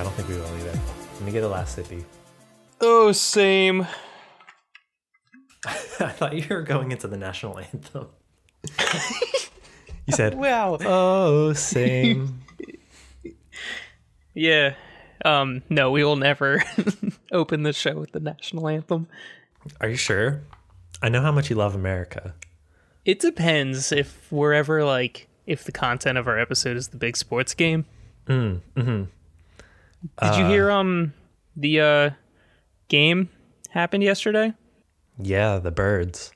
I don't think we will either. Let me get a last sippy. Oh, same. I thought you were going into the national anthem. You said, Wow. Oh, same. Yeah. No, we will never open the show with the national anthem. Are you sure? I know how much you love America. It depends if we're ever like, if the content of our episode is the big sports game. Mm-hmm. Did you hear the game happened yesterday? Yeah, the Birds.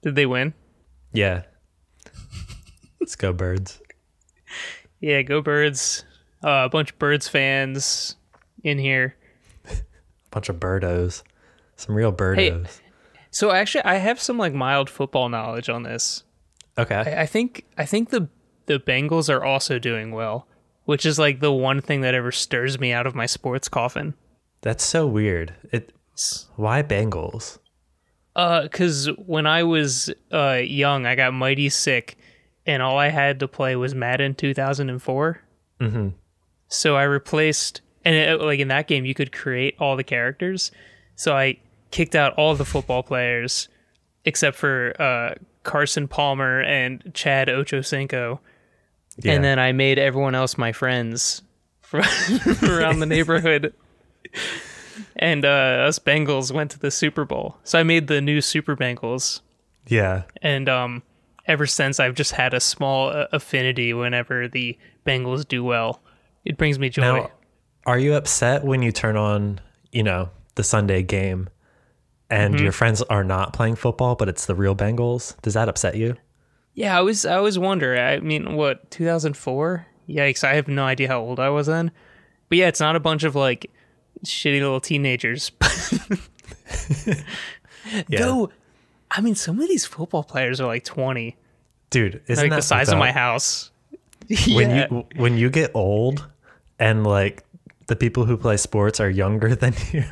Did they win? Yeah. Let's go Birds. Yeah, go Birds. A bunch of Birds fans in here. A bunch of birdos. Some real birdos. Hey, so actually, I have some like mild football knowledge on this. Okay. I think the Bengals are also doing well, which is like the one thing that ever stirs me out of my sports coffin. That's so weird. Why Bengals? Because when I was young, I got mighty sick, and all I had to play was Madden 2004. Mm-hmm. So I replaced, and like in that game, you could create all the characters. So I kicked out all the football players except for Carson Palmer and Chad Ochocinco. Yeah. And then I made everyone else my friends from around the neighborhood. And us Bengals went to the Super Bowl. So I made the new Super Bengals. Yeah. And ever since, I've just had a small affinity whenever the Bengals do well. It brings me joy. Now, are you upset when you turn on, the Sunday game and your friends are not playing football, but it's the real Bengals? Does that upset you? Yeah, I was wondering. I mean, what, 2004? Yikes, I have no idea how old I was then. But yeah, it's not a bunch of like shitty little teenagers. Yeah. Though, I mean, some of these football players are like 20. Dude, isn't like that the size of my house. Yeah. When you get old and like the people who play sports are younger than you.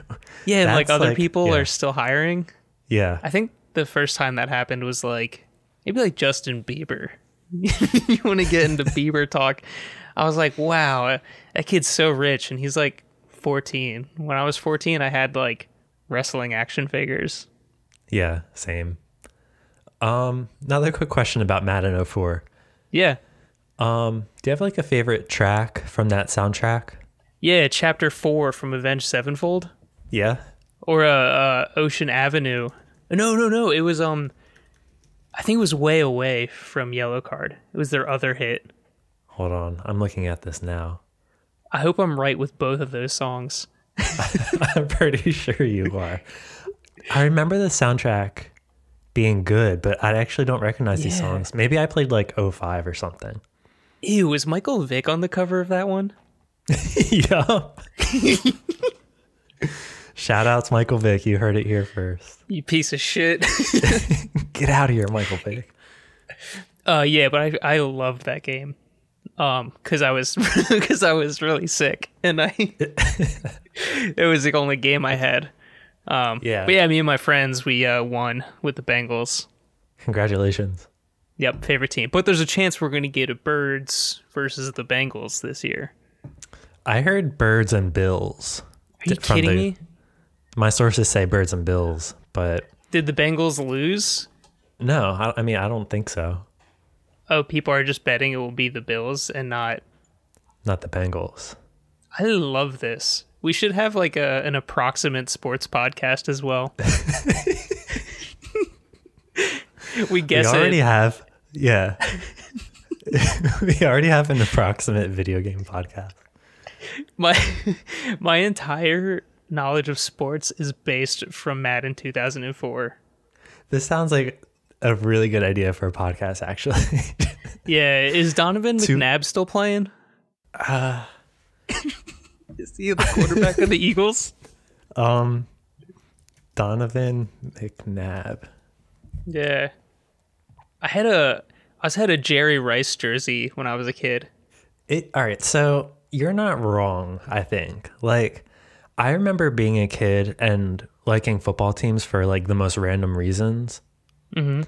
Yeah, and like that's other people yeah. are still hiring. Yeah. I think the first time that happened was like maybe like Justin Bieber. You want to get into Bieber talk? I was like, wow, that kid's so rich, and he's like 14. When I was 14, I had like wrestling action figures. Yeah, same. Another quick question about Madden 04. Yeah. Do you have like a favorite track from that soundtrack? Yeah, Chapter 4 from Avenged Sevenfold. Yeah. Or Ocean Avenue. No. It was I think it was Way Away from Yellow Card. It was their other hit. Hold on, I'm looking at this now. I hope I'm right with both of those songs. I'm pretty sure you are. I remember the soundtrack being good, but I actually don't recognize these songs. Maybe I played like 05 or something. Ew, was Michael Vick on the cover of that one? Yup. Shout out to Michael Vick. You heard it here first. You piece of shit. Get out of here, Michael Vick. Yeah, but I loved that game. Because I was really sick, and it was the only game I had. Yeah. But yeah, me and my friends, we won with the Bengals. Congratulations. Yep, favorite team. But there's a chance we're going to get a Birds versus the Bengals this year. I heard Birds and Bills. Are you kidding me? My sources say Birds and Bills, but... Did the Bengals lose? No, I mean, I don't think so. Oh, people are just betting it will be the Bills and not... Not the Bengals. I love this. We should have like an approximate sports podcast as well. We guess we already have, yeah. We already have an approximate video game podcast. My entire knowledge of sports is based from Madden 2004. This sounds like a really good idea for a podcast, actually. Yeah, is Donovan McNabb still playing? Is he the quarterback of the Eagles? Donovan McNabb. Yeah. I had a Jerry Rice jersey when I was a kid. All right, so you're not wrong, I think. Like, I remember being a kid and liking football teams for like the most random reasons. Mm-hmm.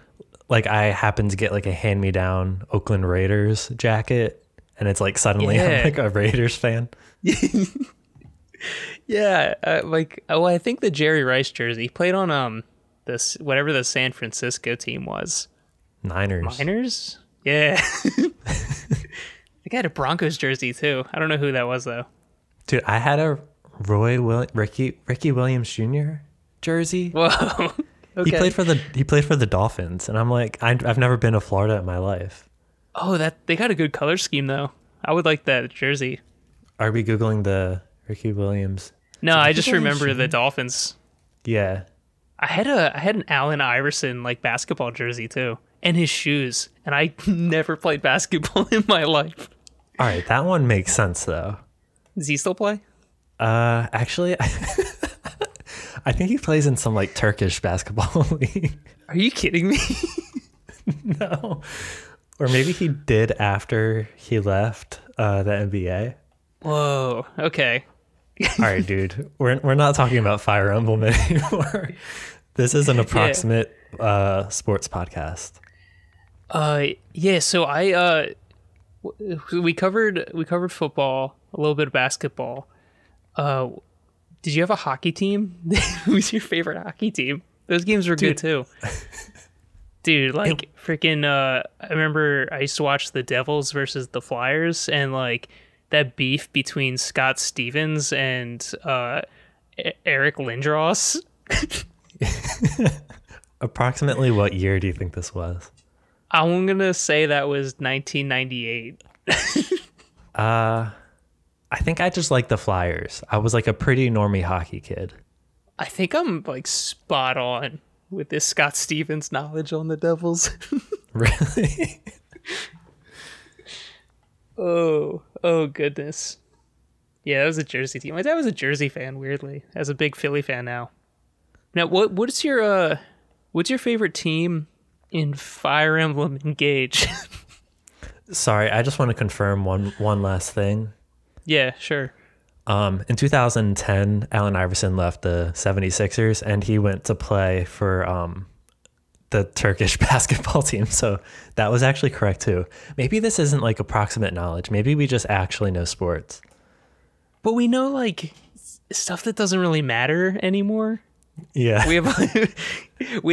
Like, I happened to get like a hand-me-down Oakland Raiders jacket, and it's like suddenly I'm like a Raiders fan. Yeah, I think the Jerry Rice jersey he played on this whatever the San Francisco team was. Niners. Miners? Yeah. The guy had a Broncos jersey too. I don't know who that was though. Dude, I had a Ricky Williams Jr. jersey. Whoa. Okay. He played for the Dolphins, and I'm like, I've never been to Florida in my life. Oh, they got a good color scheme though. I would like that jersey. Are we googling the Ricky Williams? No, I just remember the Dolphins. Yeah. I had an Allen Iverson like basketball jersey too, and his shoes. And I never played basketball in my life. All right, that one makes sense though. Does he still play? Actually, I think he plays in some like Turkish basketball league. Are you kidding me? No. Or maybe he did after he left the NBA. Whoa. Okay. All right, dude. We're not talking about Fire Emblem anymore. This is an approximate sports podcast. Yeah. So we covered football, a little bit of basketball. Did you have a hockey team? Who's your favorite hockey team? Those games were good too. Dude, like freaking I remember I used to watch the Devils versus the Flyers, and like that beef between Scott Stevens and Eric Lindros. Approximately what year do you think this was? I'm gonna say that was 1998. I think I just like the Flyers. I was like a pretty normie hockey kid. I think I'm like spot on with this Scott Stevens knowledge on the Devils. Really? Oh goodness. Yeah, that was a Jersey team. My dad was a Jersey fan, weirdly. As a big Philly fan now. Now, what's your favorite team in Fire Emblem Engage? Sorry, I just want to confirm one last thing. Yeah, sure. In 2010, Allen Iverson left the 76ers and he went to play for the Turkish basketball team. So that was actually correct too. Maybe this isn't like approximate knowledge. Maybe we just actually know sports. But we know like stuff that doesn't really matter anymore. Yeah. We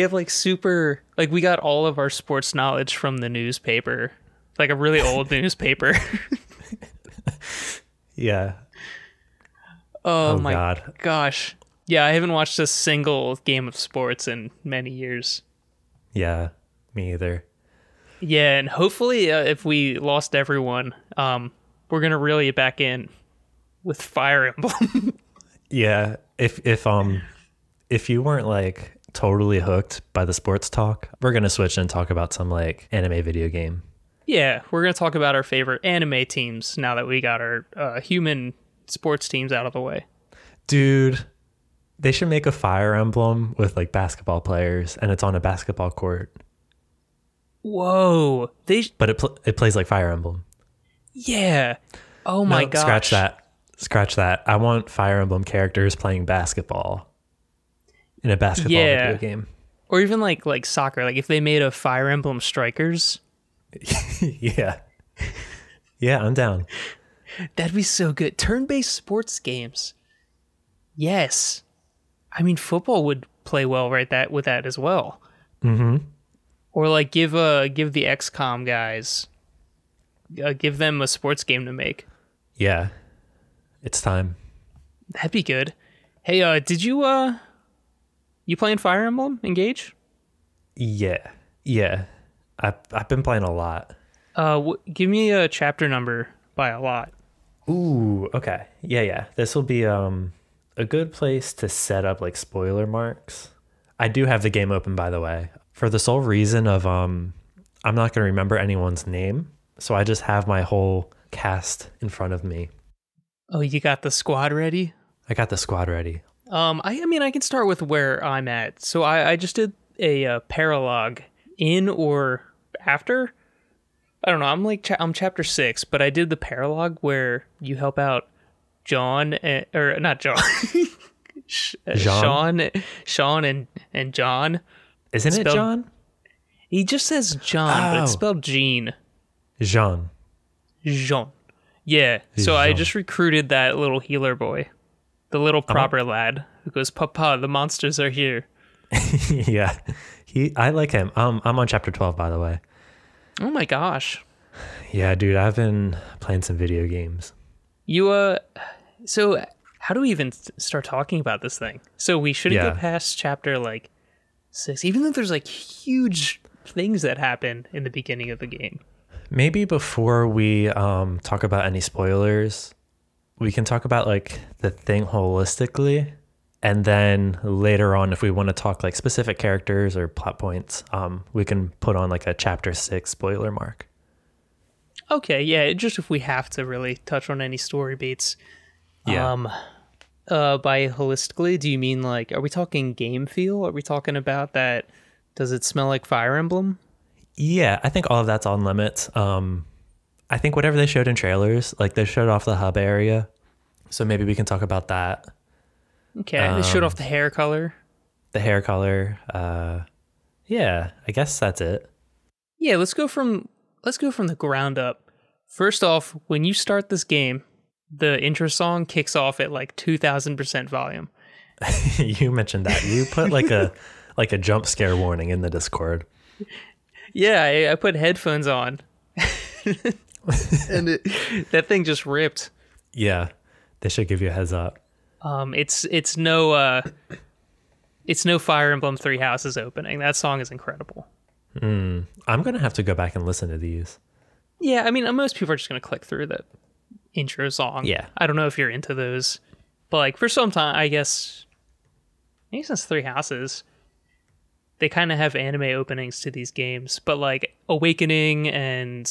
have like super, like we got all of our sports knowledge from the newspaper. Like a really old newspaper. Yeah. Oh my God. Gosh. Yeah, I haven't watched a single game of sports in many years. Yeah, me either. Yeah, and hopefully if we lost everyone, we're going to reel you back in with Fire Emblem. Yeah, if you weren't like totally hooked by the sports talk, we're going to switch and talk about some like anime video game. Yeah, we're going to talk about our favorite anime teams now that we got our human sports teams out of the way. Dude, they should make a Fire Emblem with like basketball players and it's on a basketball court. Whoa. But it plays like Fire Emblem. Yeah. Oh my gosh. Scratch that. I want Fire Emblem characters playing basketball in a basketball video game. Or even like soccer. Like if they made a Fire Emblem Strikers. Yeah. Yeah, I'm down. That'd be so good. Turn-based sports games. Yes. I mean, football would play well with that as well. Mm-hmm. Or like give the XCOM guys, give them a sports game to make. Yeah. It's time. That'd be good. Hey, did you playing Fire Emblem Engage? Yeah. I've been playing a lot. Give me a chapter number by a lot. Ooh, okay. Yeah. This will be a good place to set up like spoiler marks. I do have the game open, by the way, for the sole reason of I'm not going to remember anyone's name, so I just have my whole cast in front of me. Oh, you got the squad ready? I got the squad ready. I mean, I can start with where I'm at. So I just did a paralogue in or after. I don't know. I'm chapter 6, but I did the paralogue where you help out John or not John, Sean and John. Isn't it John? He just says John, but it's spelled Jean. Jean. Yeah. So I just recruited that little healer boy. The little proper lad who goes, "Papa, the monsters are here." Yeah, I like him. I'm on chapter 12, by the way. Oh my gosh. Yeah, dude, I've been playing some video games. You so how do we even start talking about this thing? So we shouldn't get past chapter like 6, even though there's like huge things that happen in the beginning of the game. Maybe before we talk about any spoilers, we can talk about like the thing holistically, and then later on, if we want to talk like specific characters or plot points, we can put on like a chapter 6 spoiler mark. Okay, yeah, just if we have to really touch on any story beats. Yeah. By holistically, do you mean like, are we talking game feel? Are we talking about that? Does it smell like Fire Emblem? Yeah, I think all of that's on limits. I think whatever they showed in trailers, like they showed off the hub area, so maybe we can talk about that. Okay, they showed off the hair color. The hair color. Yeah, I guess that's it. Yeah, let's go from the ground up. First off, when you start this game, the intro song kicks off at like 2,000% volume. You mentioned that. You put like a jump scare warning in the Discord. Yeah, I put headphones on. And that thing just ripped. Yeah, they should give you a heads up. It's no Fire Emblem Three Houses opening. That song is incredible. I'm gonna have to go back and listen to these. Yeah, I mean, most people are just gonna click through the intro song. Yeah, I don't know if you're into those, but like for some time, I guess maybe since Three Houses, they kind of have anime openings to these games. But like Awakening and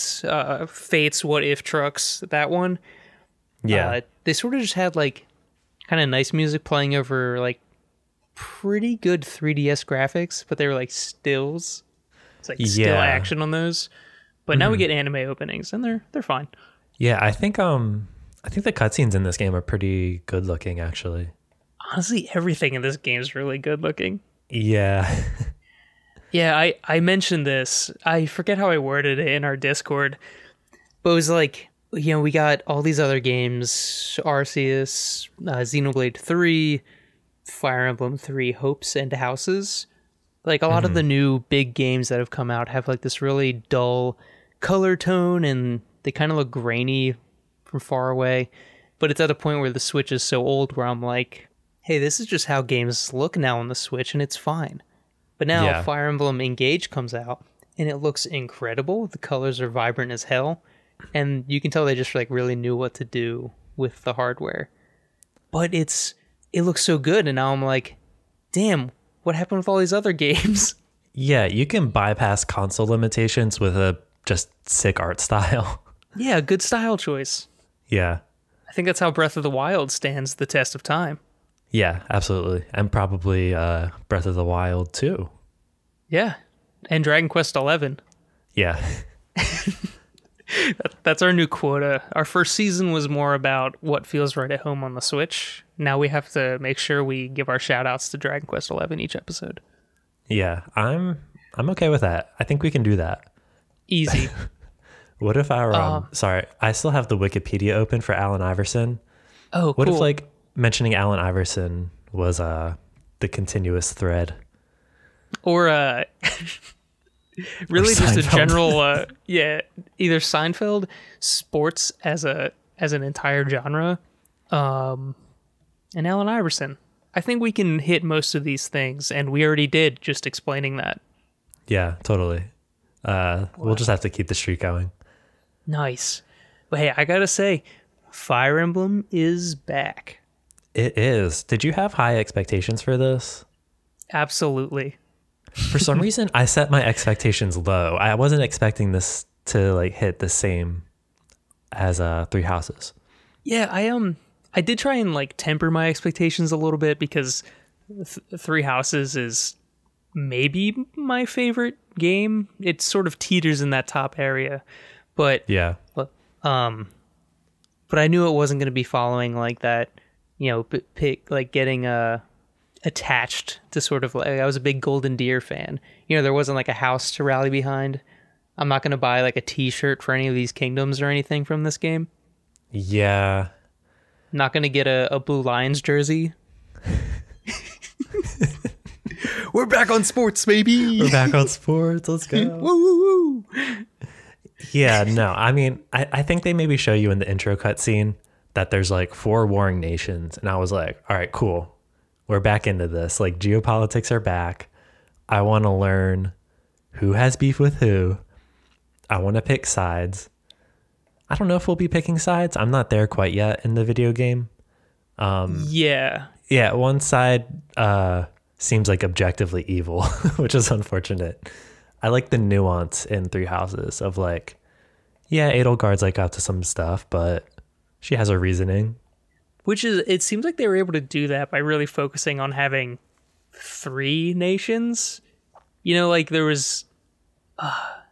Fate's What If Trucks, that one, they sort of just had like kind of nice music playing over like pretty good 3DS graphics, but they were like stills. It's like still action on those. But now we get anime openings, and they're fine. Yeah, I think the cutscenes in this game are pretty good looking, actually. Honestly, everything in this game is really good looking. Yeah. Yeah, I mentioned this. I forget how I worded it in our Discord, but it was like, you know, we got all these other games, Arceus, Xenoblade 3, Fire Emblem 3, Hopes and Houses. Like a lot of the new big games that have come out have like this really dull color tone, and they kind of look grainy from far away. But it's at a point where the Switch is so old where I'm like, hey, this is just how games look now on the Switch, and it's fine. But now Fire Emblem Engage comes out, and it looks incredible. The colors are vibrant as hell, and you can tell they just like really knew what to do with the hardware. But it looks so good, and now I'm like, damn, what happened with all these other games? Yeah, you can bypass console limitations with a just sick art style. Yeah, good style choice. Yeah. I think that's how Breath of the Wild stands the test of time. Yeah, absolutely. And probably Breath of the Wild too. Yeah. And Dragon Quest XI. Yeah. That's our new quota. Our first season was more about what feels right at home on the Switch. Now we have to make sure we give our shout outs to Dragon Quest XI each episode. Yeah, I'm okay with that. I think we can do that. Easy. What if our sorry, I still have the Wikipedia open for Allen Iverson. Oh, what cool. if like mentioning Allen Iverson was the continuous thread? Or really or just a Seinfeld. general either Seinfeld, sports as an entire genre, and Allen Iverson. I think we can hit most of these things, and we already did just explaining that. Yeah, totally. We'll just have to keep the streak going. Nice. But hey, I gotta say, Fire Emblem is back. It is. Did you have high expectations for this? Absolutely. For some reason, I set my expectations low. I wasn't expecting this to like hit the same as Three Houses. Yeah, I did try and like temper my expectations a little bit, because Three Houses is maybe my favorite game. It sort of teeters in that top area, but but I knew it wasn't going to be following like that, you know, like getting attached to sort of like, I was a big Golden Deer fan. You know, there wasn't like a house to rally behind. I'm not going to buy like a t-shirt for any of these kingdoms or anything from this game. Yeah. Not gonna get a Blue Lions jersey. We're back on sports, baby. We're back on sports. Let's go. Woo, woo, woo. Yeah, no. I mean, I think they maybe show you in the intro cutscene that there's like 4 warring nations. And I was like, all right, cool. We're back into this. Like, geopolitics are back. I want to learn who has beef with who. I want to pick sides. I don't know if we'll be picking sides. I'm not there quite yet in the video game. Yeah. Yeah, one side seems like objectively evil, which is unfortunate. I like the nuance in Three Houses of like, yeah, Edelgard's like up to some stuff, but she has her reasoning. Which is, it seems like they were able to do that by really focusing on having 3 nations. You know, like there was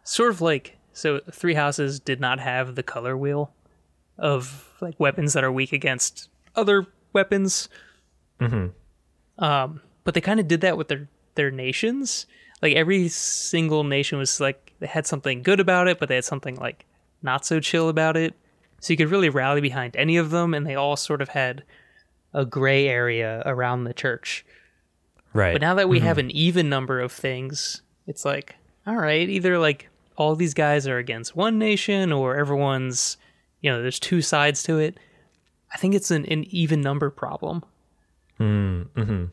sort of like, so Three Houses did not have the color wheel of like weapons that are weak against other weapons. Mm-hmm. But they kind of did that with their nations. Like every single nation was like, they had something good about it, but they had something like not so chill about it. So you could really rally behind any of them, and they all sort of had a gray area around the church. Right. But now that we have an even number of things, it's like, all right, either like all these guys are against one nation or everyone's, you know, there's 2 sides to it. I think it's an even number problem. Mm-hmm.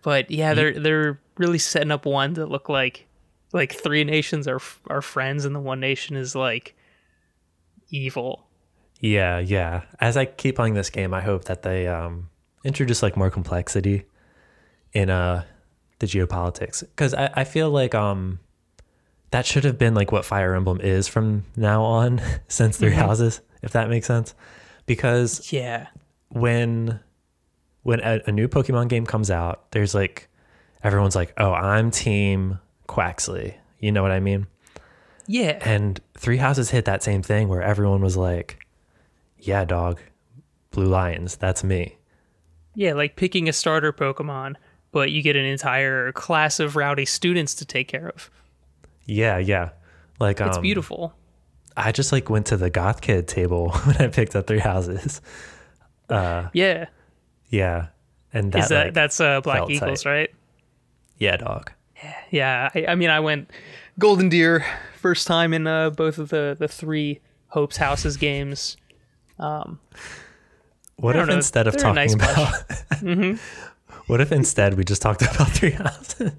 But yeah, they're really setting up one to look like 3 nations are friends and the one nation is like evil. Yeah. As I keep playing this game, I hope that they introduce like more complexity in the geopolitics, because I feel like that should have been like what Fire Emblem is from now on since Three Houses, if that makes sense. Because yeah, when a new Pokemon game comes out, there's like everyone's like, oh, I'm team Quaxley, you know what I mean? Yeah. And Three Houses hit that same thing where everyone was like, yeah, dog, Blue Lions, that's me. Yeah, like picking a starter Pokemon, but you get an entire class of rowdy students to take care of. Yeah. Like it's beautiful. I just like went to the goth kid table when I picked up Three Houses. Yeah. And that's Black Eagles, tight. Right? Yeah, dog. Yeah. I mean, I went Golden Deer first time in both of the 3 Hope's Houses games. What if instead of talking about what if instead we just talked about Three Houses?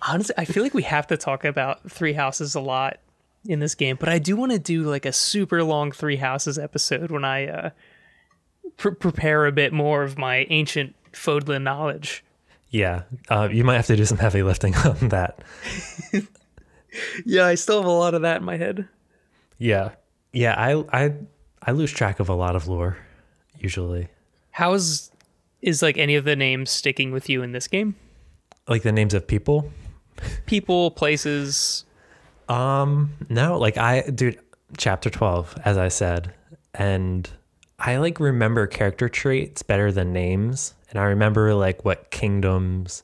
Honestly, I feel like we have to talk about Three Houses a lot in this game, but I do want to do like a super long Three Houses episode when I prepare a bit more of my ancient Fodlan knowledge. Yeah, you might have to do some heavy lifting on that. Yeah, I still have a lot of that in my head. Yeah, I lose track of a lot of lore usually. How is like any of the names sticking with you in this game? Like the names of people, places. No, like chapter 12, as I said, and I like remember character traits better than names, and I remember like what kingdoms,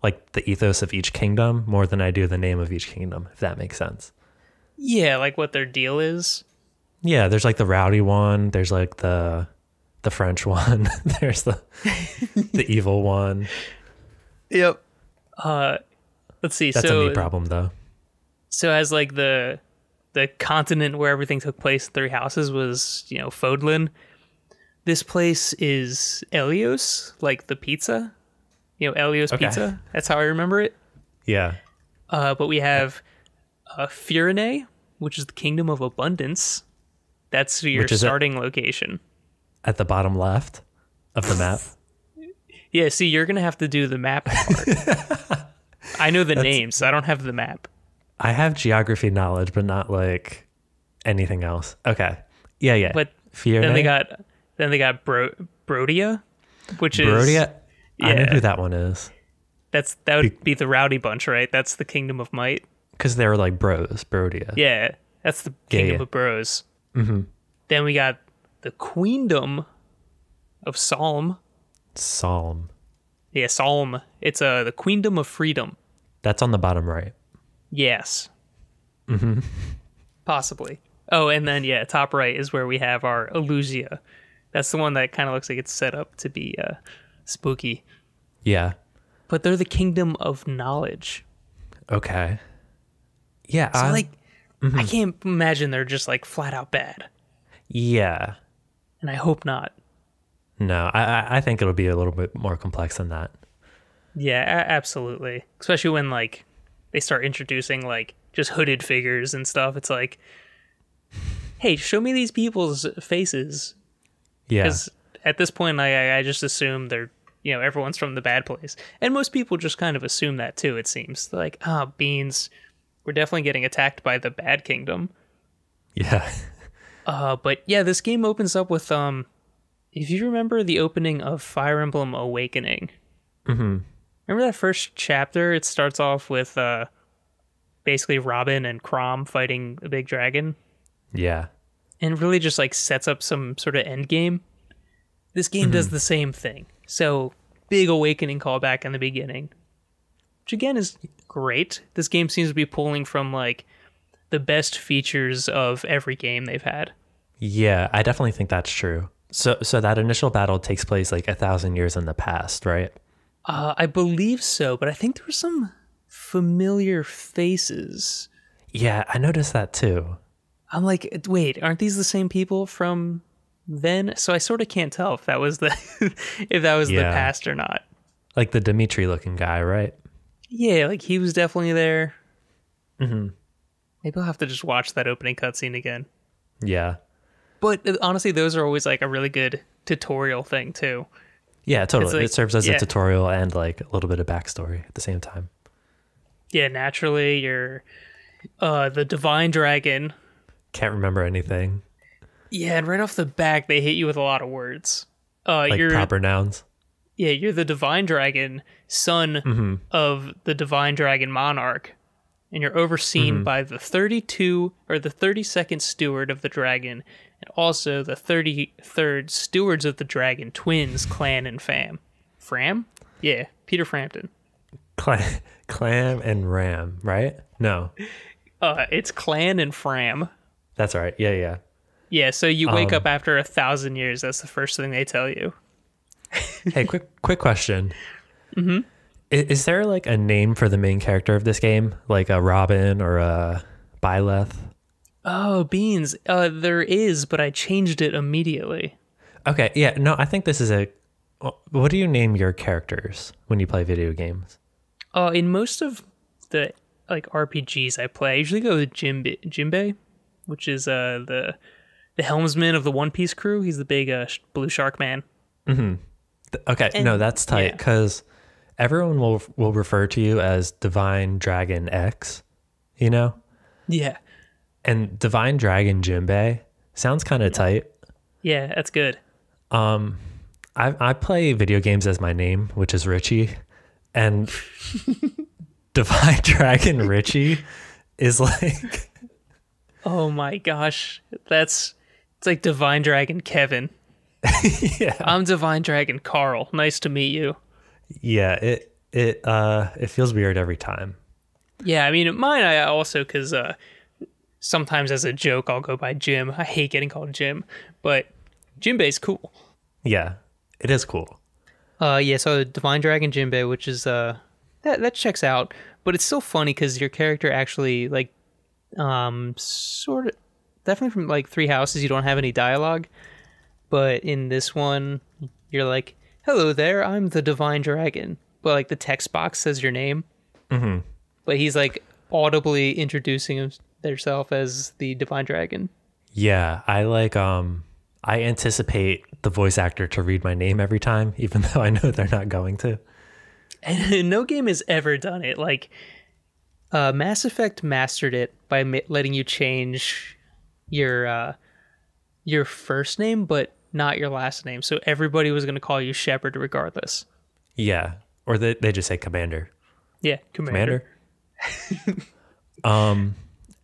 like the ethos of each kingdom more than I do the name of each kingdom, if that makes sense. Yeah, like what their deal is. Yeah, there's like the rowdy one, there's like the French one, there's the evil one. Yep. Let's see. That's a me problem though. So as like the continent where everything took place in Three Houses was, you know, Fodlan. This place is Elios, like the pizza. You know, Elios Pizza. That's how I remember it. Yeah. But we have Firene, which is the Kingdom of Abundance. That's your starting location. At the bottom left of the map. Yeah, see, you're going to have to do the map part. I know the names. I don't have the map. I have geography knowledge, but not like anything else. Okay. Yeah. But Firene? then they got Brodia, which is... Brodia? Yeah. I know who that one is. That would be the Rowdy Bunch, right? That's the Kingdom of Might. Because they were like bros, Brodia. Yeah, that's the Kingdom of Bros. Mm-hmm. Then we got the Queendom of Psalm. Psalm. Yeah, Psalm. It's the Queendom of Freedom. That's on the bottom right. Yes. Mm-hmm. Possibly. Oh, and then, top right is where we have our Elusia, That's the one that kind of looks like it's set up to be spooky. Yeah. But they're the kingdom of knowledge. Okay. Yeah. So I can't imagine they're just like flat out bad. Yeah. And I hope not. No, I think it'll be a little bit more complex than that. Yeah, absolutely. Especially when like they start introducing like just hooded figures and stuff. It's like, hey, show me these people's faces. Yeah. Because at this point, I just assume they're, everyone's from the bad place. And most people just kind of assume that too, it seems. They're like, beans, we're definitely getting attacked by the bad kingdom. Yeah. But yeah, this game opens up with, if you remember the opening of Fire Emblem Awakening. Mm-hmm. Remember that first chapter? It starts off with basically Robin and Chrom fighting a big dragon. Yeah. And really just like sets up some sort of end game. This game does the same thing. So big awakening callback in the beginning, which again is great. This game seems to be pulling from like the best features of every game they've had. Yeah, I definitely think that's true. So that initial battle takes place like 1,000 years in the past, right? I believe so, but I think there were some familiar faces. Yeah, I noticed that too. I'm like, wait, aren't these the same people from then? So I sort of can't tell if that was the the past or not. Like the Dimitri looking guy, right? Yeah, like he was definitely there. Mm-hmm. Maybe I'll have to just watch that opening cutscene again. Yeah. But honestly, those are always like a really good tutorial thing too. Yeah, totally. Like, it serves as a tutorial and like a little bit of backstory at the same time. Yeah, naturally, you're the divine dragon. Can't remember anything. Yeah, and right off the back, they hit you with a lot of words. Like you're proper nouns. Yeah, you're the divine dragon, son of the divine dragon monarch, and you're overseen by the 32nd steward of the dragon, and also the 33rd stewards of the dragon, twins, Clan and Fam. Fram? Yeah, Peter Frampton. Clam and Ram, right? No. It's Clan and Fram. That's right. Yeah. Yeah, so you wake up after 1,000 years. That's the first thing they tell you. Hey, quick question. Mm-hmm. Is there like a name for the main character of this game? Like a Robin or a Byleth? Oh, beans. There is, but I changed it immediately. Okay, yeah. No, I think this is what do you name your characters when you play video games? In most of the like RPGs I play, I usually go with Jinbei, which is the helmsman of the One Piece crew. He's the big blue shark man. Mm-hmm. Okay, no, that's tight because everyone will refer to you as Divine Dragon X, you know? Yeah. And Divine Dragon Jinbei sounds kind of tight. Yeah, that's good. I play video games as my name, which is Richie, and Divine Dragon Richie is like... Oh my gosh. It's like Divine Dragon Kevin. Yeah. I'm Divine Dragon Carl. Nice to meet you. Yeah, it feels weird every time. Yeah, I mean, mine I also, because sometimes as a joke I'll go by Jim. I hate getting called Jim, but Jinbei's cool. Yeah, it is cool. Yeah, so Divine Dragon Jinbei, which is that checks out, but it's still funny because your character actually like sort of definitely from like Three Houses, you don't have any dialogue, but in this one you're like, hello there, I'm the Divine Dragon, but like the text box says your name. But he's like audibly introducing himself as the Divine Dragon. Yeah, I anticipate the voice actor to read my name every time, even though I know they're not going to. And no game has ever done it. Like Mass Effect mastered it by letting you change your first name, but not your last name. So everybody was going to call you Shepard regardless. Yeah, or they just say Commander. Yeah, Commander.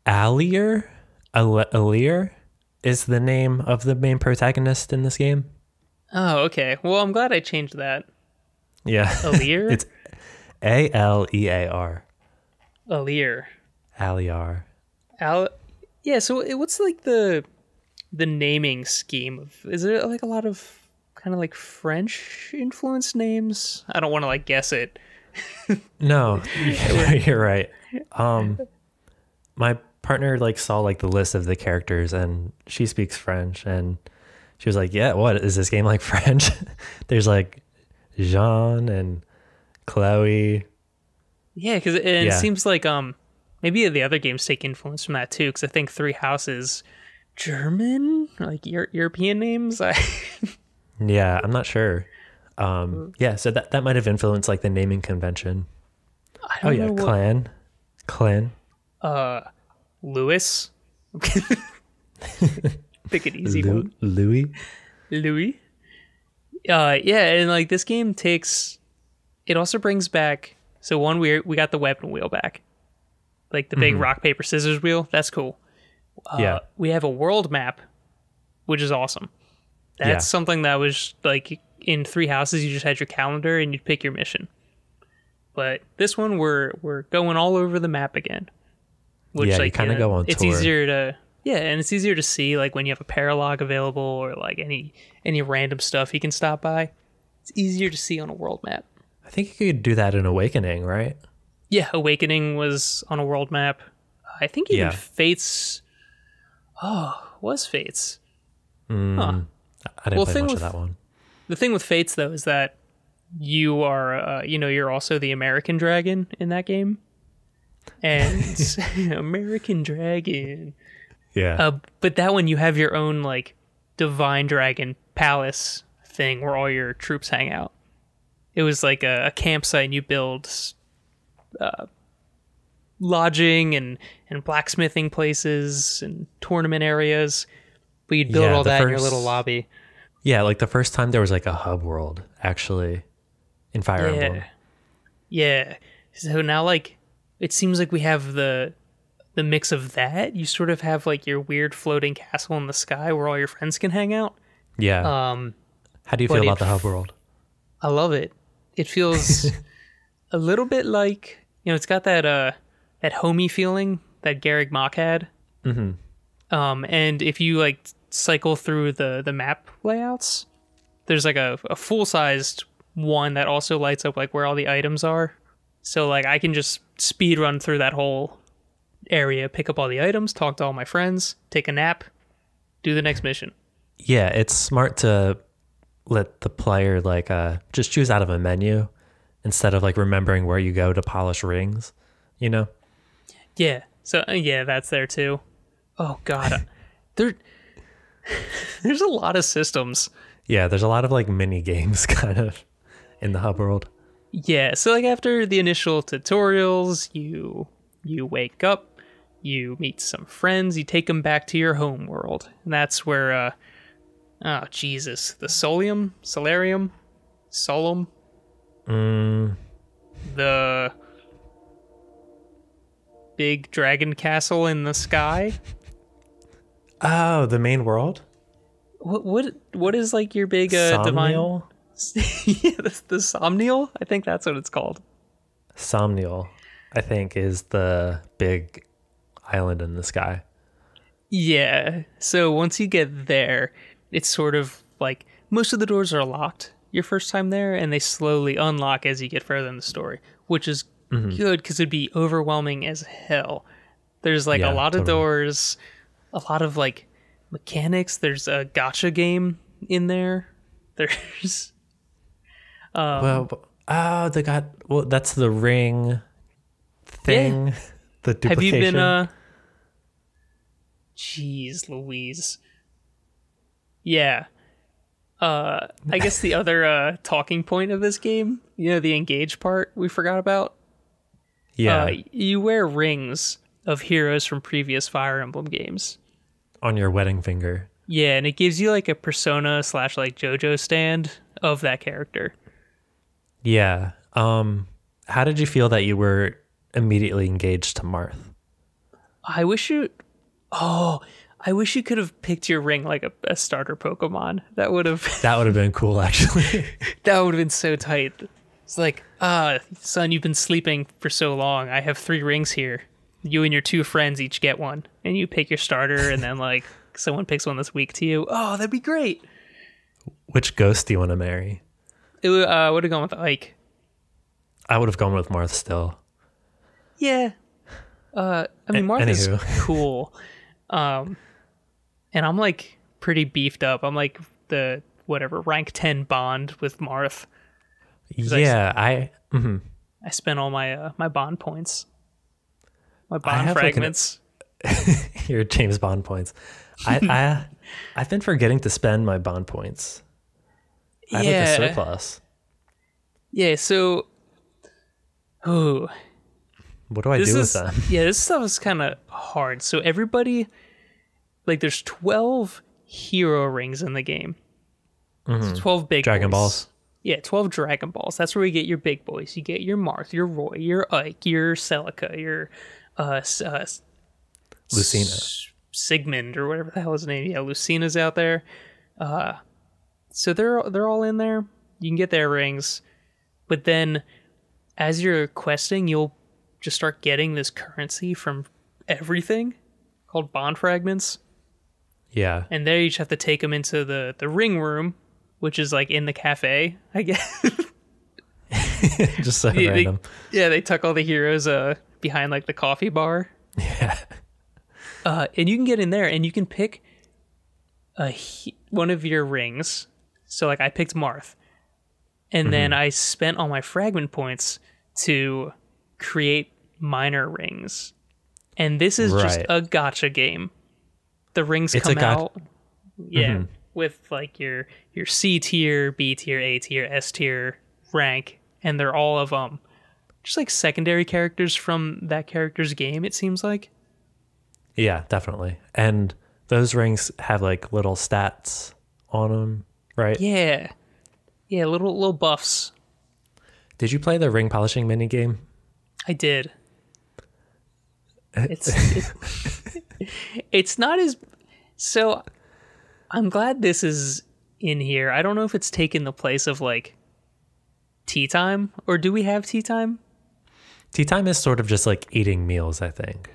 Alir is the name of the main protagonist in this game. Oh, okay. Well, I'm glad I changed that. Yeah. Alir? It's Alear. Alir. Aliar. Yeah, so what's like the the naming scheme of, is it like a lot of kind of like French influenced names? I don't want to like guess it. No, you're right. My partner like saw like the list of the characters, and she speaks French, and she was like, "Yeah, what is this game like French?" There's like Jean and Chloe. Yeah, because it seems like maybe the other games take influence from that too. Because I think Three Houses German, like European names. Yeah, I'm not sure. Yeah, so that might have influenced like the naming convention. I don't know Clan. Louis. Pick an easy one. Louis. Yeah, and like this game it also brings back. So one, we got the weapon wheel back, like the big rock paper scissors wheel. That's cool. Yeah, we have a world map, which is awesome. That's something that was like in Three Houses. You just had your calendar and you'd pick your mission. But this one, we're going all over the map again. Which, you kind of go on it's tour. Easier to and it's easier to see like when you have a paralog available or like any random stuff you can stop by. It's easier to see on a world map. I think you could do that in Awakening, right? Yeah, Awakening was on a world map. I think even Fates. Oh, was Fates? Huh. I didn't play much of that one. The thing with Fates though is that you are, you're also the American Dragon in that game. And American Dragon. Yeah. But that one you have your own like Divine Dragon Palace thing where all your troops hang out. It was like a campsite, and you build lodging and blacksmithing places and tournament areas. But you'd build all that in your little lobby. Yeah, like the first time there was like a hub world actually in Fire Emblem. Yeah. So now like it seems like we have the mix of that. You sort of have like your weird floating castle in the sky where all your friends can hang out. Yeah. How do you feel about the hub world? I love it. It feels a little bit like, it's got that homey feeling that Garrick Mach had. Mm-hmm. And if you like cycle through the map layouts, there's like a full-sized one that also lights up like where all the items are. So like I can just speed run through that whole area, pick up all the items, talk to all my friends, take a nap, do the next mission. Yeah, it's smart to let the player like just choose out of a menu instead of like remembering where you go to polish rings, Yeah. So that's there too. Oh god. There's a lot of systems. Yeah, there's a lot of like mini games kind of in the hub world. Yeah, so like after the initial tutorials, you wake up, you meet some friends, you take them back to your home world. And that's where the Solarium? Solum? The big dragon castle in the sky? Oh, the main world? What is like your big divine? Yeah, the Somnial? I think that's what it's called. Somnial, I think, is the big island in the sky. Yeah. So once you get there, it's sort of like most of the doors are locked your first time there, and they slowly unlock as you get further in the story, which is good because it'd be overwhelming as hell. There's like a lot of doors, a lot of like mechanics. There's a gacha game in there. There's that's the ring thing. Yeah. The duplication. Have you been Jeez Louise. Yeah. I guess the other talking point of this game, the engage part we forgot about. Yeah. You wear rings of heroes from previous Fire Emblem games on your wedding finger. Yeah, and it gives you like a persona / like JoJo stand of that character. Yeah. How did you feel that you were immediately engaged to Marth? I wish you could have picked your ring like a starter Pokemon. That would have been cool, actually. That would have been so tight. It's like, son, you've been sleeping for so long. I have 3 rings here. You and your 2 friends each get one, and you pick your starter, and then like someone picks one that's weak to you, oh, that'd be great. Which ghost do you want to marry? It would have gone with Ike. I would have gone with Marth still. Yeah. I mean, Martha's Anywho. cool. And I'm like pretty beefed up. I'm like the rank 10 bond with Marth. Yeah, I spent all my my bond points. My I bond have fragments. your James Bond points. I've been forgetting to spend my bond points. I have like a surplus. Yeah, so What do I do with them? Yeah, this stuff is kind of hard. So everybody, like, there's 12 hero rings in the game. So 12 big Dragon boys. Balls. Yeah, 12 Dragon Balls. That's where you get your big boys. You get your Marth, your Roy, your Ike, your Celica, your Lucina. Sigmund, or whatever the hell his name. Yeah, Lucina's out there. So they're all in there. You can get their rings. But then as you're questing, you'll just start getting this currency from everything called bond fragments. Yeah. And there you just have to take them into the ring room, which is like in the cafe, I guess. Just so random. They tuck all the heroes behind like the coffee bar. Yeah. And you can get in there and you can pick one of your rings. So like I picked Marth. And then I spent all my fragment points to create minor rings. And this is just a gacha game. The rings come out with like your C tier, B tier, A tier, S tier rank, and they're all of just like secondary characters from that character's game, it seems like. Yeah, definitely. And those rings have like little stats on them, right? Yeah. Yeah, little buffs. Did you play the ring polishing mini game? I did. It's not as... So, I'm glad this is in here. I don't know if it's taken the place of, like, tea time. Or do we have tea time? Tea time is sort of just, like, eating meals, I think.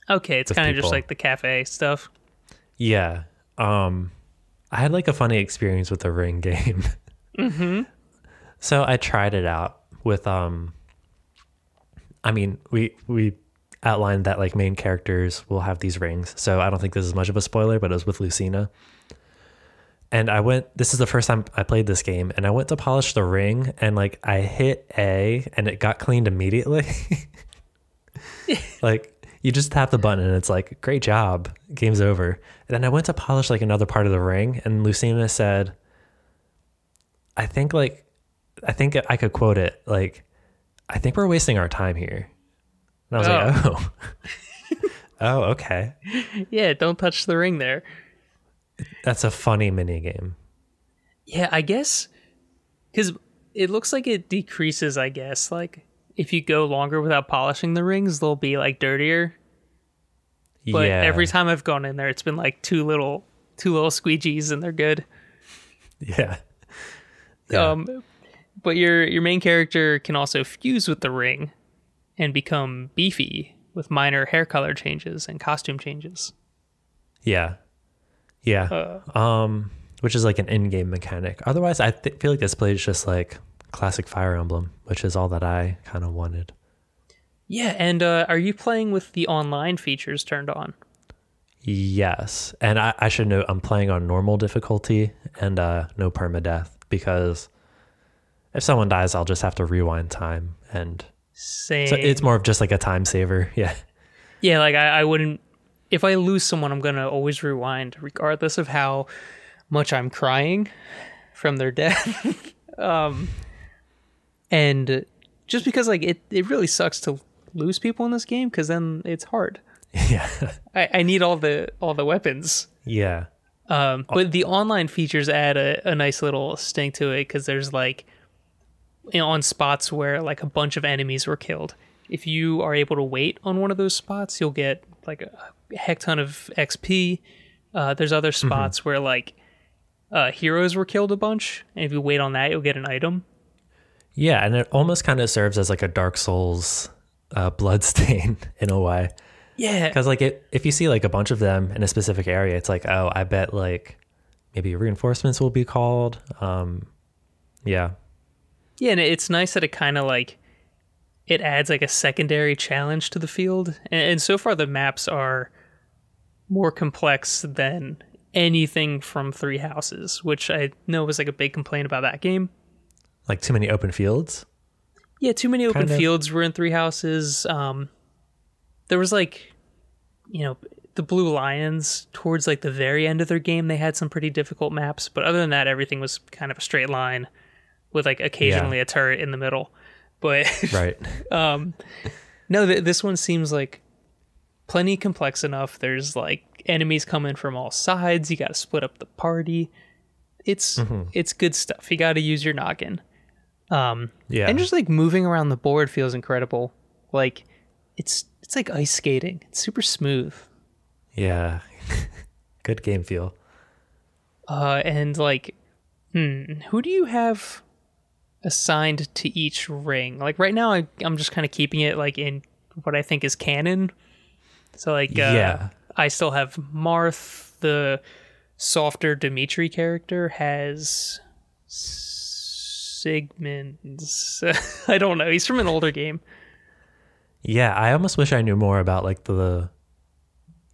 Okay, it's kind of just, like, the cafe stuff. Yeah. I had, like, a funny experience with the ring game. So, I tried it out with, I mean, we outlined that like main characters will have these rings, so I don't think this is much of a spoiler, but it was with Lucina. And this is the first time I played this game, and I went to polish the ring, and like I hit A and it got cleaned immediately. Like you just tap the button and it's like, great job, game's over. And then I went to polish like another part of the ring, and Lucina said, I think I could quote it, like, I think we're wasting our time here. And I was like, oh. Oh, okay. Yeah, don't touch the ring there. That's a funny mini game. Yeah, I guess, because it looks like it decreases, I guess. Like, if you go longer without polishing the rings, they'll be, like, dirtier. But every time I've gone in there, it's been, like, two little squeegees, and they're good. Yeah. But your main character can also fuse with the ring and become beefy with minor hair color changes and costume changes. Yeah. Which is like an in-game mechanic. Otherwise, I feel like this play is just like classic Fire Emblem, which is all that I kind of wanted. Yeah, and are you playing with the online features turned on? Yes, and I should note I'm playing on normal difficulty and no permadeath, because if someone dies, I'll just have to rewind time, and same. So it's more of just like a time saver. Yeah. Yeah, like I wouldn't. If I lose someone, I'm gonna always rewind, regardless of how much I'm crying from their death. And just because like it really sucks to lose people in this game, because then it's hard. Yeah. I need all the weapons. Yeah. But the online features add a nice little sting to it, because there's like, on spots where like a bunch of enemies were killed, if you are able to wait on one of those spots, you'll get like a heck ton of XP. There's other spots where like heroes were killed a bunch, and if you wait on that, you'll get an item. Yeah, and it almost kind of serves as like a Dark Souls bloodstain in a way. Yeah. Because like if you see like a bunch of them in a specific area, it's like, oh, I bet like maybe reinforcements will be called. Yeah. Yeah, and it's nice that it kind of like it adds like a secondary challenge to the field. And so far the maps are more complex than anything from Three Houses, which I know was like a big complaint about that game. Like too many open fields? Yeah, too many open Kind of. fields were in Three Houses. There was like, the Blue Lions towards like the very end of their game, they had some pretty difficult maps. But other than that, everything was kind of a straight line with like occasionally a turret in the middle. But Right. no, this one seems like plenty complex enough. There's like enemies coming from all sides. You got to split up the party. It's good stuff. You got to use your noggin. Yeah. And just like moving around the board feels incredible. Like it's like ice skating. It's super smooth. Yeah. Good game feel. And like, who do you have assigned to each ring? Like right now, I'm just kind of keeping it like in what I think is canon. So like, I still have Marth. The softer Dimitri character has Sigmund's. I don't know. He's from an older game. Yeah, I almost wish I knew more about like the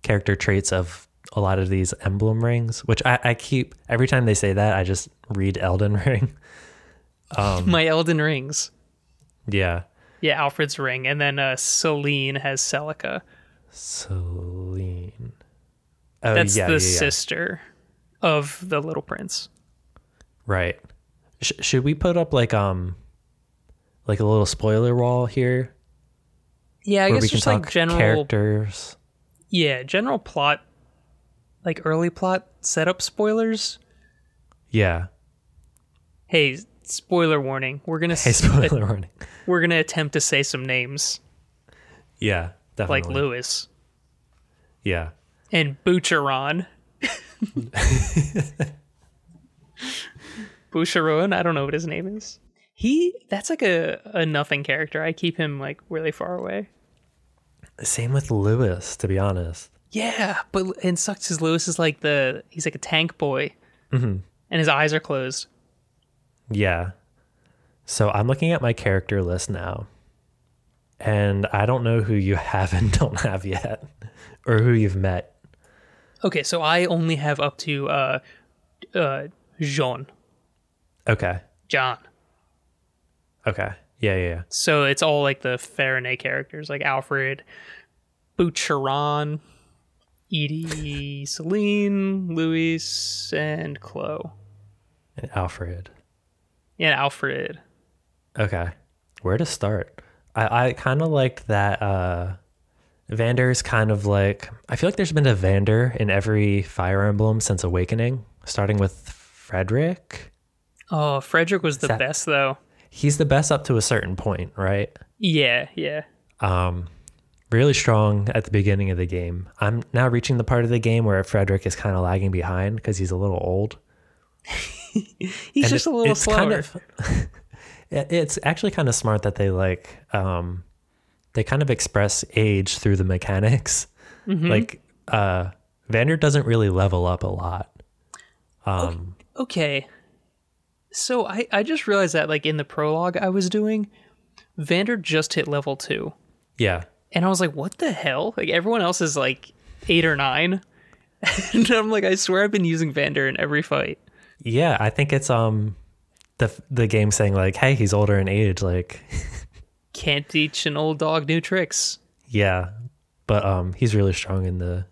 character traits of a lot of these emblem rings, which I keep, every time they say that, I just read Elden Ring. My Elden Rings. Yeah. Yeah, Alfred's ring. And then Celine has Celica. Celine. Oh, That's the sister of the Little Prince. Right. Should we put up like a little spoiler wall here? Yeah, I where guess we can just talk like general characters. Yeah, general plot, like early plot setup spoilers. Yeah. Hey, spoiler warning. We're gonna Spoiler warning. We're gonna attempt to say some names Yeah, definitely. like Lewis Yeah. and Boucheron. Boucheron, I don't know what his name is. That's like a nothing character. I keep him like really far away. Same with Lewis, to be honest. Yeah, but and sucks because Lewis is like he's like a tank boy, and his eyes are closed. Yeah. So I'm looking at my character list now, and I don't know who you have and don't have yet, or who you've met. Okay, so I only have up to Jean. Okay. John. Okay. Yeah. So it's all like the Faraday characters, like Alfred, Boucheron, Edie, Celine, Louis, and Chloe. And Alfred. Yeah, Alfred. Okay. Where to start? I kind of liked that Vander's kind of like, I feel like there's been a Vander in every Fire Emblem since Awakening, starting with Frederick. Oh, Frederick was the best though. He's the best up to a certain point, right? Yeah. Really strong at the beginning of the game. I'm now reaching the part of the game where Frederick is kind of lagging behind because he's a little old. He's just a little slower. It's actually kind of smart that they they kind of express age through the mechanics. Like Vander doesn't really level up a lot. Okay. So I just realized that like in the prologue I was doing, Vander just hit level 2. Yeah. And I was like, what the hell? Like everyone else is like 8 or 9. And I'm like, I swear I've been using Vander in every fight. Yeah, I think it's the game saying like, hey, he's older in age, like can't teach an old dog new tricks. Yeah. But he's really strong in the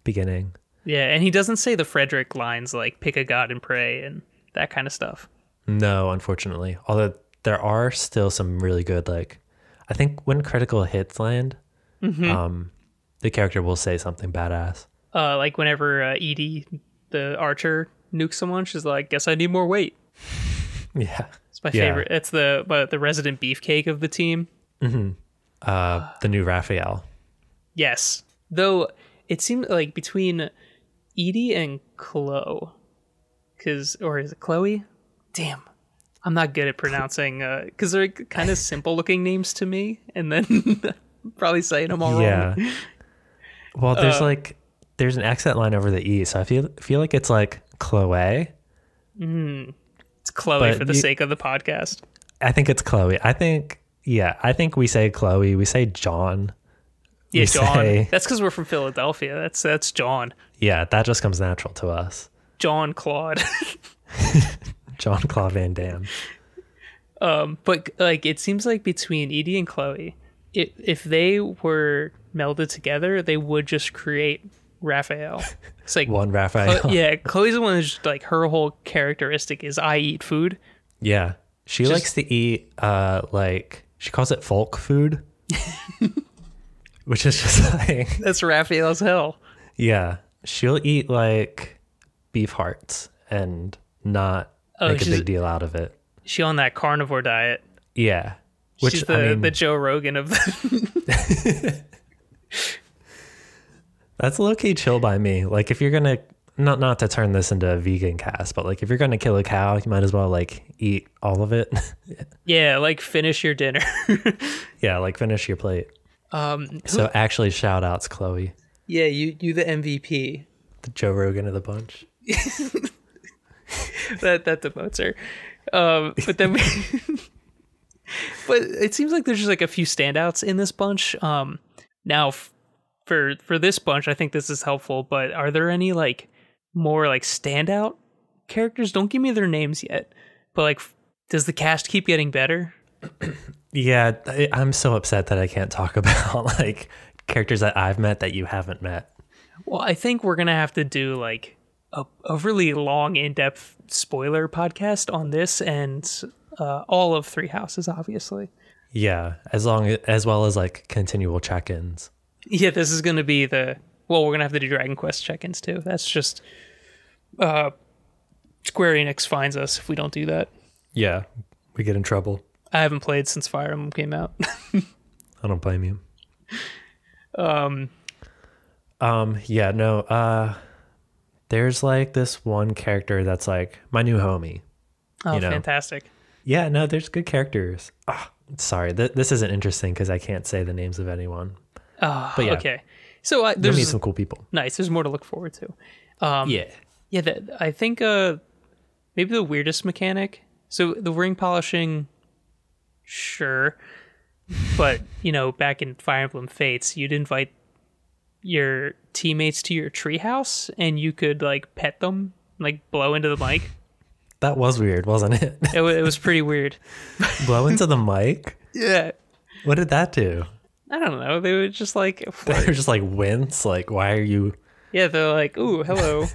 beginning. Yeah, and he doesn't say the Frederick lines like pick a god and pray and that kind of stuff. No, unfortunately. Although there are still some really good, like, I think when critical hits land, the character will say something badass. Like whenever Edie, the archer, nukes someone, she's like, guess I need more weight. Yeah. It's my favorite. It's the resident beefcake of the team. The new Raphael. Yes. Though it seemed like between Edie and Chloe, or is it Chloe? Damn. I'm not good at pronouncing, because they're kind of simple looking names to me, and then probably saying them all wrong. Well, there's an accent line over the E, so I feel like it's like Chloe. It's Chloe But for the sake of the podcast. I think it's Chloe. I think we say Chloe. We say John. Yeah, We John. say- That's because we're from Philadelphia. That's John. Yeah, that just comes natural to us. John Claude. John Claude Van Damme. But like, it seems like between Edie and Chloe, if they were melded together, they would just create Raphael. It's like One Raphael. yeah, Chloe's the one who's just, like, her whole characteristic is I eat food. Yeah. She likes to eat like she calls it folk food. Which is just like That's Raphael's hell. yeah. She'll eat like beef hearts and not make a big deal out of it. She on that carnivore diet. Yeah. She's the Joe Rogan of the That's low-key chill by me. Like if you're gonna not to turn this into a vegan cast, but like if you're gonna kill a cow, you might as well like eat all of it. yeah, like finish your dinner. Yeah, like finish your plate. So actually shout outs, Chloe. Yeah, you the MVP. The Joe Rogan of the bunch. that demotes her. But then but it seems like there's just like a few standouts in this bunch. Now for this bunch, I think this is helpful, but are there any like more like standout characters? Don't give me their names yet, but like does the cast keep getting better? Yeah, I'm so upset that I can't talk about like characters that I've met that you haven't met. Well, I think we're gonna have to do like a really long, in-depth spoiler podcast on this and all of Three Houses, obviously. Yeah, as well as like continual check-ins. Yeah, this is gonna be we're gonna have to do Dragon Quest check-ins too. That's just Square Enix finds us if we don't do that. Yeah, we get in trouble. I haven't played since Fire Emblem came out. I don't blame you. Yeah, no, there's like this one character that's like my new homie. Oh, you know? Fantastic. Yeah, no, there's good characters. Sorry, this isn't interesting because I can't say the names of anyone. Oh, but yeah, okay. So you'll there's meet some cool people. Nice. There's more to look forward to. Yeah. I think maybe the weirdest mechanic. So the ring polishing, sure, but you know, back in Fire Emblem Fates, you'd invite your teammates to your treehouse, and you could like pet them, like blow into the mic. That was weird, wasn't it? It was pretty weird. Blow into the mic? Yeah. What did that do? I don't know. They would just like They were just like wince. Like, why are you? Yeah, they're like, ooh, hello.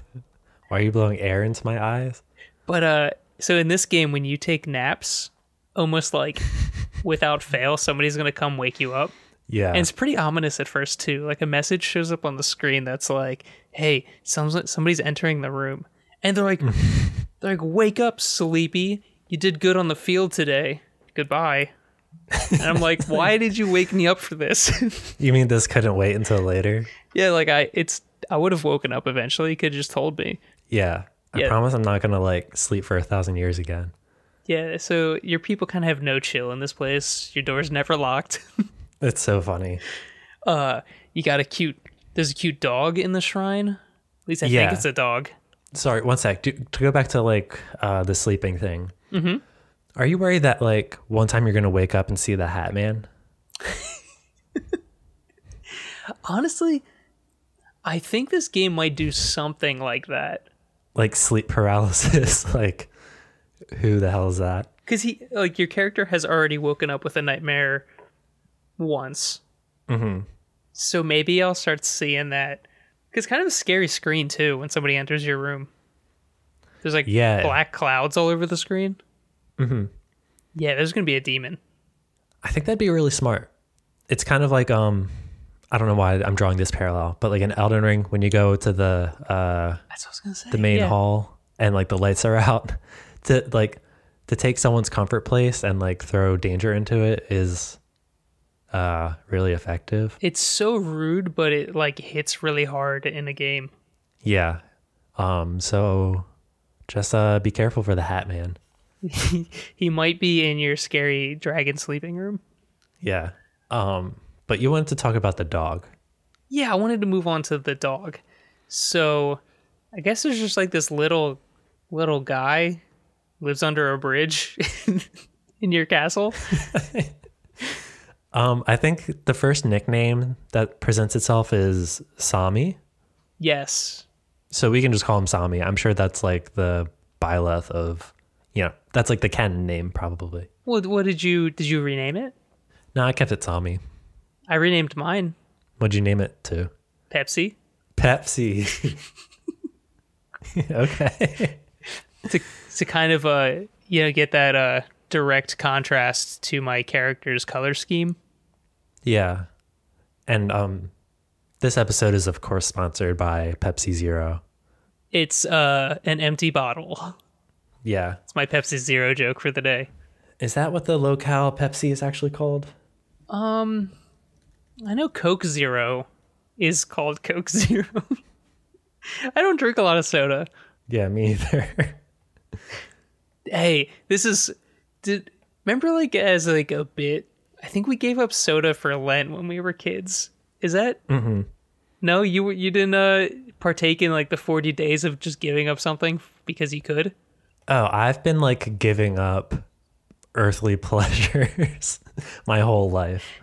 Why are you blowing air into my eyes? But so in this game, when you take naps, almost like without fail, somebody's gonna come wake you up. Yeah. And it's pretty ominous at first too. Like a message shows up on the screen that's like, "Hey, somebody's entering the room," and they're like, "Wake up, sleepy! You did good on the field today. Goodbye." And I'm like, "Why did you wake me up for this?" You mean this couldn't wait until later? Yeah, like I would have woken up eventually. You could have just told me. Yeah. I promise I'm not gonna like sleep for 1,000 years again. Yeah. So your people kind of have no chill in this place. Your door's never locked. It's so funny. You got there's a cute dog in the shrine. At least I think it's a dog. Sorry, one sec. To go back to like the sleeping thing. Mm-hmm. Are you worried that like one time you're gonna wake up and see the Hat Man? Honestly, I think this game might do something like that. Like sleep paralysis. Like, who the hell is that? Because your character has already woken up with a nightmare once. Mm-hmm. So maybe I'll start seeing that. Because kind of a scary screen too when somebody enters your room. There's like black clouds all over the screen. Mm-hmm. Yeah, there's gonna be a demon. I think that'd be really smart. It's kind of like I don't know why I'm drawing this parallel, but like in Elden Ring, when you go to the that's what I was gonna say. The main hall and like the lights are out, to take someone's comfort place and like throw danger into it is really effective. It's so rude, but it like hits really hard in a game. Yeah. So just be careful for the Hat Man. He might be in your scary dragon sleeping room. Yeah. But you wanted to talk about the dog. Yeah, I wanted to move on to the dog. So I guess there's just like this little guy lives under a bridge in your castle. I think the first nickname that presents itself is Sami. Yes. So we can just call him Sami. I'm sure that's like the Byleth of, that's like the canon name probably. What did you rename it? No, I kept it Sami. I renamed mine What'd you name it to? Pepsi. Pepsi. Okay. To kind of get that direct contrast to my character's color scheme. Yeah. And this episode is of course sponsored by Pepsi Zero. It's an empty bottle. Yeah. It's my Pepsi Zero joke for the day. Is that what the locale Pepsi is actually called? I know Coke Zero is called Coke Zero. I don't drink a lot of soda. Yeah, me either. Hey, remember like as like a bit, I think we gave up soda for Lent when we were kids. Is that? Mm-hmm. No, you didn't partake in like the 40 days of just giving up something because you could? Oh, I've been like giving up earthly pleasures my whole life.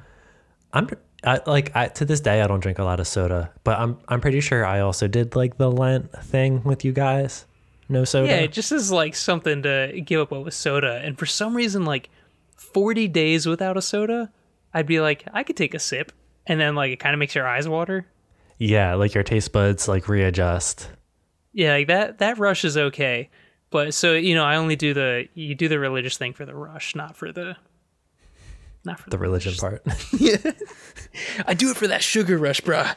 To this day I don't drink a lot of soda, but I'm pretty sure I also did like the Lent thing with you guys. No soda. Yeah, it just is like something to give up with soda. And for some reason, like 40 days without a soda, I'd be like, I could take a sip, and then like it kind of makes your eyes water. Yeah, like your taste buds like readjust. Yeah, like that rush is okay. But so, I only do you do the religious thing for the rush, not for the religion part. Yeah. I do it for that sugar rush, bruh.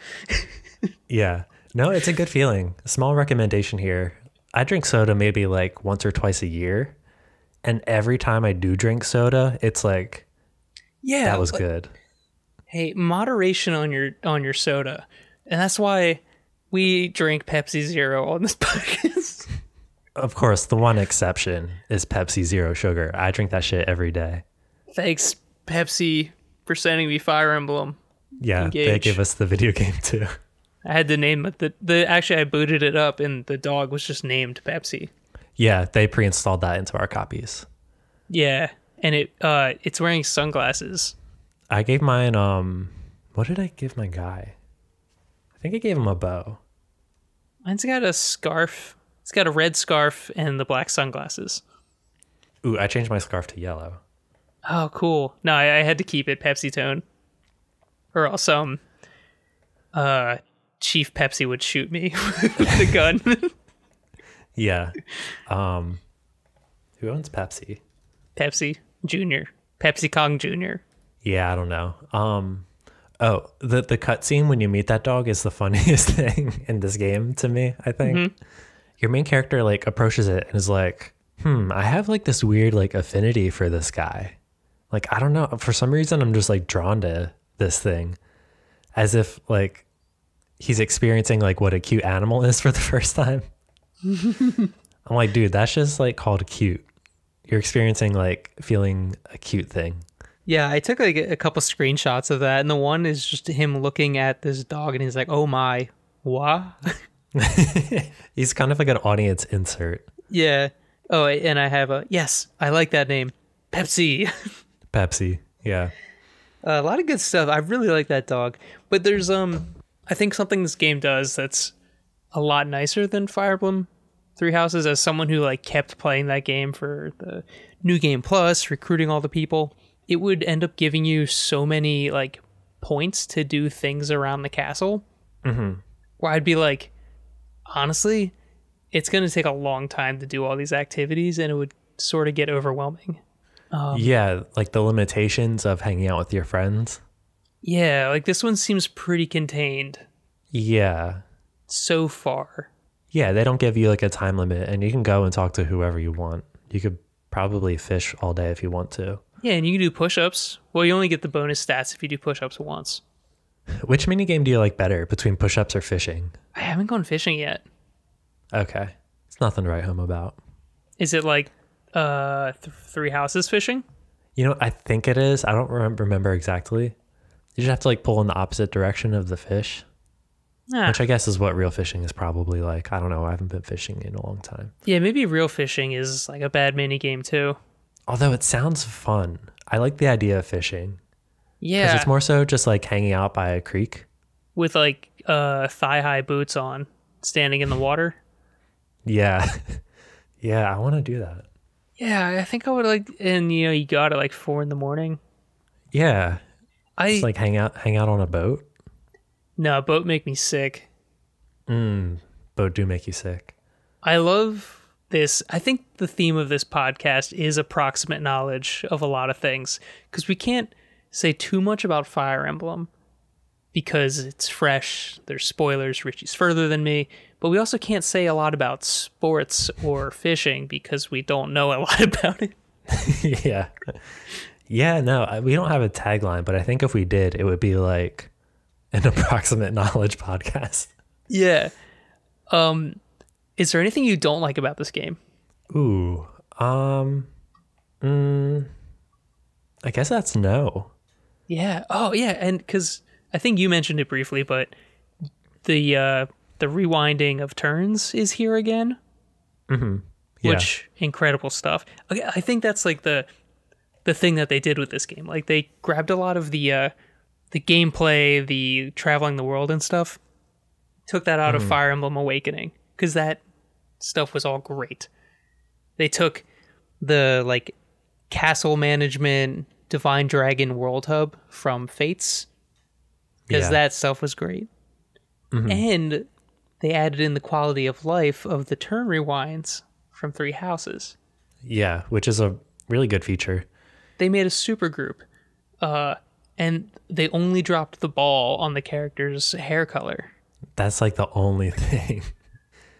Yeah. No, it's a good feeling. A small recommendation here. I drink soda maybe like once or twice a year. And every time I do drink soda, it's like, yeah, that was good. Hey, moderation on your soda. And that's why we drink Pepsi Zero on this podcast. Of course, the one exception is Pepsi Zero Sugar. I drink that shit every day. Thanks, Pepsi, for sending me Fire Emblem. Yeah, Engage. They give us the video game too. I had to name it. Actually, I booted it up, and the dog was just named Pepsi. Yeah, they pre-installed that into our copies. Yeah, and it's wearing sunglasses. I gave mine. What did I give my guy? I think I gave him a bow. Mine's got a scarf. It's got a red scarf and the black sunglasses. Ooh, I changed my scarf to yellow. Oh, cool. No, I had to keep it Pepsi tone, or else Chief Pepsi would shoot me with the gun. Yeah. Who owns Pepsi? Pepsi Junior. Pepsi Kong Junior. Yeah, I don't know. Oh, the cutscene when you meet that dog is the funniest thing in this game to me, I think. Mm-hmm. Your main character like approaches it and is like, I have like this weird like affinity for this guy. Like, I don't know. For some reason, I'm just like drawn to this thing, as if like he's experiencing like what a cute animal is for the first time. I'm like, dude, that's just like called cute. You're experiencing like feeling a cute thing. Yeah, I took like a couple screenshots of that, and the one is just him looking at this dog, and he's like, "Oh my, what?" He's kind of like an audience insert. Yeah. Oh, and I have yes, I like that name, Pepsi. Pepsi. Yeah. A lot of good stuff. I really like that dog. But there's I think something this game does that's a lot nicer than Fire Emblem Three Houses. As someone who like kept playing that game for the New Game Plus, recruiting all the people, it would end up giving you so many like points to do things around the castle. Mm-hmm. Where I'd be like, honestly, it's going to take a long time to do all these activities, and it would sort of get overwhelming. Yeah, like the limitations of hanging out with your friends. Yeah, like this one seems pretty contained. Yeah. So far. Yeah, they don't give you like a time limit, and you can go and talk to whoever you want. You could probably fish all day if you want to. Yeah, and you can do push-ups. Well, you only get the bonus stats if you do push-ups once. Which minigame do you like better, between push-ups or fishing? I haven't gone fishing yet. Okay. It's nothing to write home about. Is it like Three Houses fishing? You know, I think it is. I don't remember exactly. You just have to like pull in the opposite direction of the fish. Ah, which I guess is what real fishing is probably like. I don't know. I haven't been fishing in a long time. yeah, maybe real fishing is like a bad mini game too. Although it sounds fun. I like the idea of fishing because Yeah, it's more so just like hanging out by a creek. with like thigh-high boots on, standing in the water. Yeah. Yeah, I want to do that. Yeah, I think I would like, and you got it like 4 a.m. Yeah. Just I like hang out on a boat. No, boat make me sick. Boat do make you sick. I love this. I think the theme of this podcast is approximate knowledge of a lot of things because we can't say too much about Fire Emblem because it's fresh. There's spoilers. Richie's further than me, but we also can't say a lot about sports or fishing because we don't know a lot about it. Yeah. Yeah, no, we don't have a tagline, but I think if we did, it would be like an approximate knowledge podcast. Yeah. Is there anything you don't like about this game? Ooh. I guess that's no. Yeah. Oh, yeah. And because I think you mentioned it briefly, but the rewinding of turns is here again. Mm-hmm. Yeah. Which incredible stuff. Okay, I think that's like the thing that they did with this game. Like they grabbed a lot of the gameplay, the traveling the world and stuff, took that out of Fire Emblem Awakening because that stuff was all great. They took the like castle management, Divine Dragon World Hub from Fates because that stuff was great, and they added in the quality of life of the turn rewinds from Three Houses. Yeah, which is a really good feature. They made a super group, and they only dropped the ball on the character's hair color. That's like the only thing.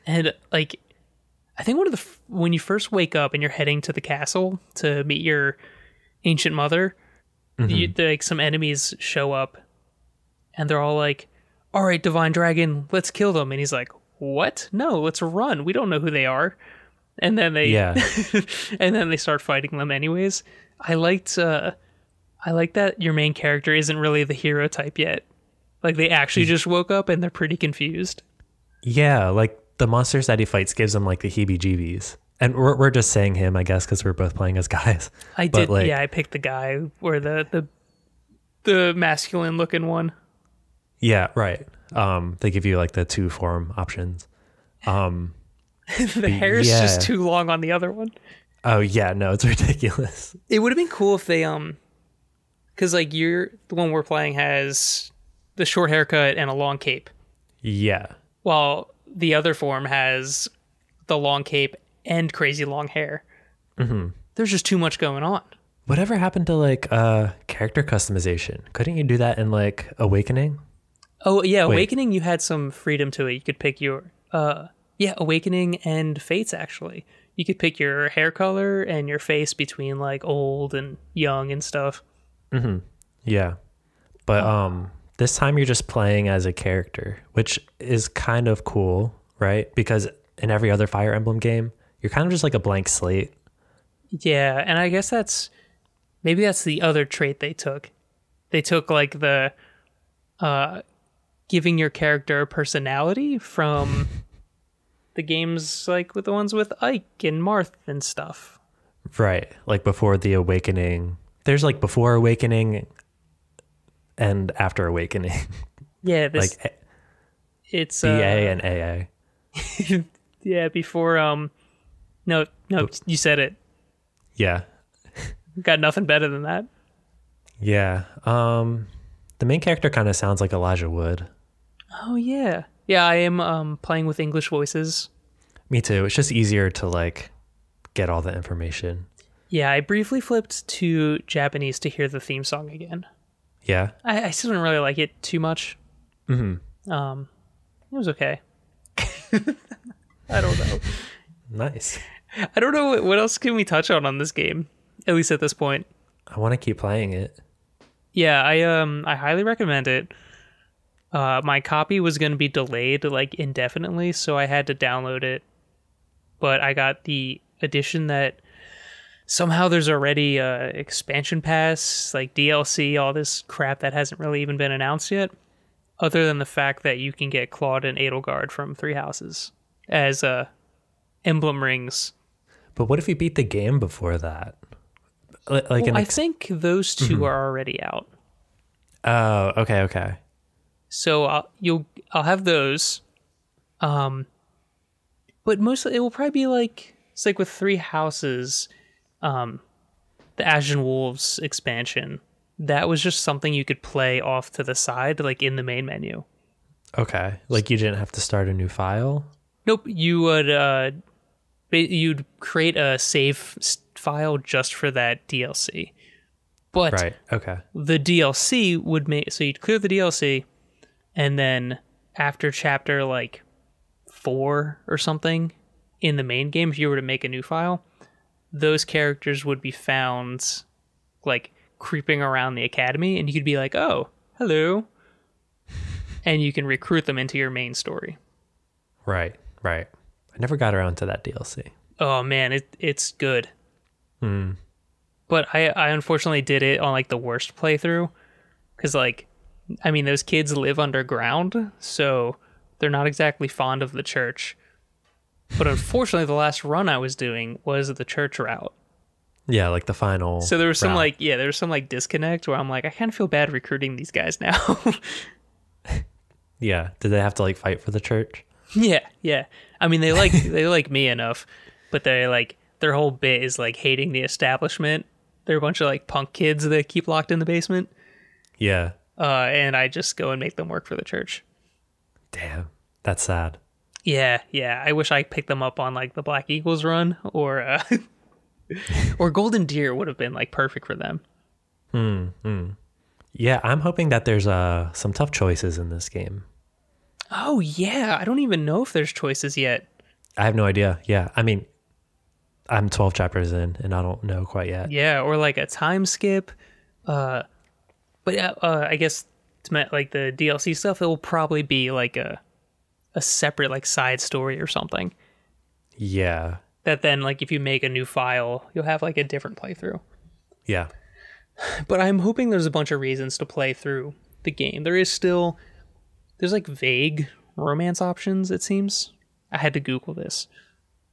And like, I think when you first wake up and you're heading to the castle to meet your ancient mother, like some enemies show up, and they're all like, "All right, Divine Dragon, let's kill them." And he's like, "What? No, let's run. We don't know who they are." And then they, and then they start fighting them anyways. I like that your main character isn't really the hero type yet. Like they actually just woke up and they're pretty confused. Yeah, like the monsters that he fights gives him like the heebie-jeebies. And we're just saying him, I guess, because we're both playing as guys. I did, like, yeah. I picked the guy or the masculine looking one. Yeah, right. They give you like the 2 form options. The hair is just too long on the other one. Oh yeah, no, it's ridiculous. It would have been cool if they because like the one we're playing has the short haircut and a long cape. Yeah. While the other form has the long cape and crazy long hair. There's just too much going on. Whatever happened to like character customization? Couldn't you do that in like Awakening? Oh yeah, Wait. Awakening you had some freedom to it. You could pick your Awakening and Fates actually. You could pick your hair color and your face between like old and young and stuff. Yeah. But this time you're just playing as a character, which is kind of cool, right? Because in every other Fire Emblem game, you're kind of just like a blank slate. Yeah, and I guess that's the other trait they took. They took like the giving your character a personality from the games like with the ones with Ike and Marth and stuff. Right. Like before the Awakening. There's like before Awakening and after Awakening. Yeah, like it's BA and AA. Yeah, before no, you said it. Yeah. Got nothing better than that. Yeah. The main character kind of sounds like Elijah Wood. Oh yeah. Yeah, I am playing with English voices. Me too. It's just easier to like get all the information. Yeah, I briefly flipped to Japanese to hear the theme song again. Yeah. I still didn't really like it too much. It was okay. I don't know. Nice. I don't know what else can we touch on this game, at least at this point. I want to keep playing it. Yeah, I highly recommend it. My copy was going to be delayed like indefinitely, so I had to download it. But I got the edition that somehow there's already expansion pass, like DLC, all this crap that hasn't really even been announced yet. other than the fact that you can get Claude and Edelgard from Three Houses as emblem rings. But what if you beat the game before that? I think those two are already out. Oh, okay. So I'll have those. But mostly it will probably be like it's like with Three Houses, the Ashen Wolves expansion. That was just something you could play off to the side, like in the main menu. Okay, like you didn't have to start a new file? Nope, you would you'd create a save file just for that DLC. But right, okay. The DLC would make so you'd clear the DLC, and then after chapter like 4 or something in the main game, if you were to make a new file, those characters would be found like creeping around the academy, and you could be like, oh, hello, and you can recruit them into your main story. Right. I never got around to that DLC. Oh man, it's good. But I unfortunately did it on like the worst playthrough, because like, I mean, those kids live underground, so they're not exactly fond of the church. But unfortunately, the last run I was doing was the church route. Yeah, like the final. So there was some route. there was some like disconnect where I'm like, I kind of feel bad recruiting these guys now. Yeah, did they have to like fight for the church? Yeah. I mean, they like me enough, but they like their whole bit is like hating the establishment. They're a bunch of like punk kids that keep locked in the basement. Yeah. And I just go and make them work for the church. Damn, that's sad. Yeah. I wish I picked them up on like the Black Eagles run, or or Golden Deer would have been like perfect for them. Yeah, I'm hoping that there's some tough choices in this game. Oh yeah, I don't even know if there's choices yet. I have no idea. Yeah, I mean, I'm 12 chapters in, and I don't know quite yet. Yeah, or like a time skip. But I guess like the DLC stuff, it will probably be like a separate like side story or something. Yeah. That then like if you make a new file, you'll have like a different playthrough. Yeah. But I'm hoping there's a bunch of reasons to play through the game. There's like vague romance options, it seems. I had to Google this.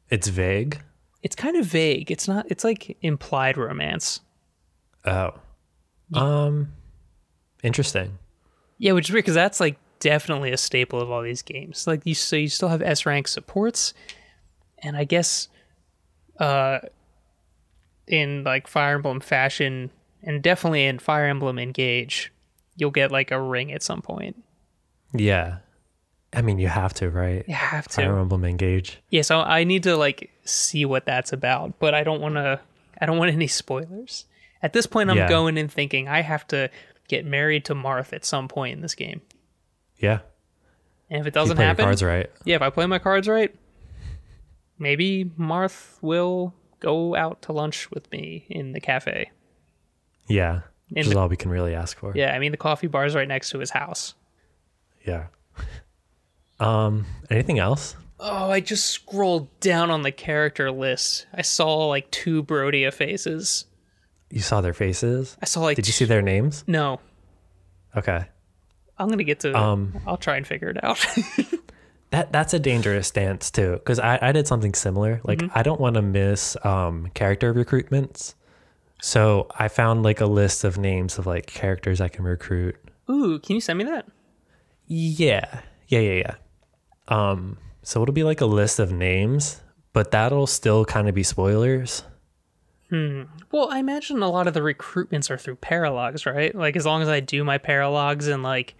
It's vague? It's kind of vague. It's like implied romance. Oh. Interesting. Yeah, which is weird because that's like definitely a staple of all these games. Like you still have S rank supports, and I guess in like Fire Emblem fashion, and definitely in Fire Emblem Engage, you'll get like a ring at some point. Yeah. I mean, you have to, right? You have to. Fire Emblem Engage. Yeah, so I need to like see what that's about, but I don't want any spoilers. At this point, I'm going in thinking I have to get married to Marth at some point in this game. Yeah. And if it doesn't Your happen, cards right. Yeah, if I play my cards right, maybe Marth will go out to lunch with me in the cafe. Yeah, which is all we can really ask for. Yeah, I mean the coffee bar is right next to his house. Yeah. Anything else? Oh, I just scrolled down on the character list. I saw like 2 Brodia faces. You saw their faces? I saw like. Did you see their names? No. Okay. I'm gonna get to. I'll try and figure it out. That's a dangerous stance too, because I did something similar. Like I don't want to miss character recruitments, so I found like a list of names of like characters I can recruit. Ooh, can you send me that? Yeah. So it'll be like a list of names, but that'll still kind of be spoilers. Well, I imagine a lot of the recruitments are through paralogs, right? Like as long as I do my paralogs, and like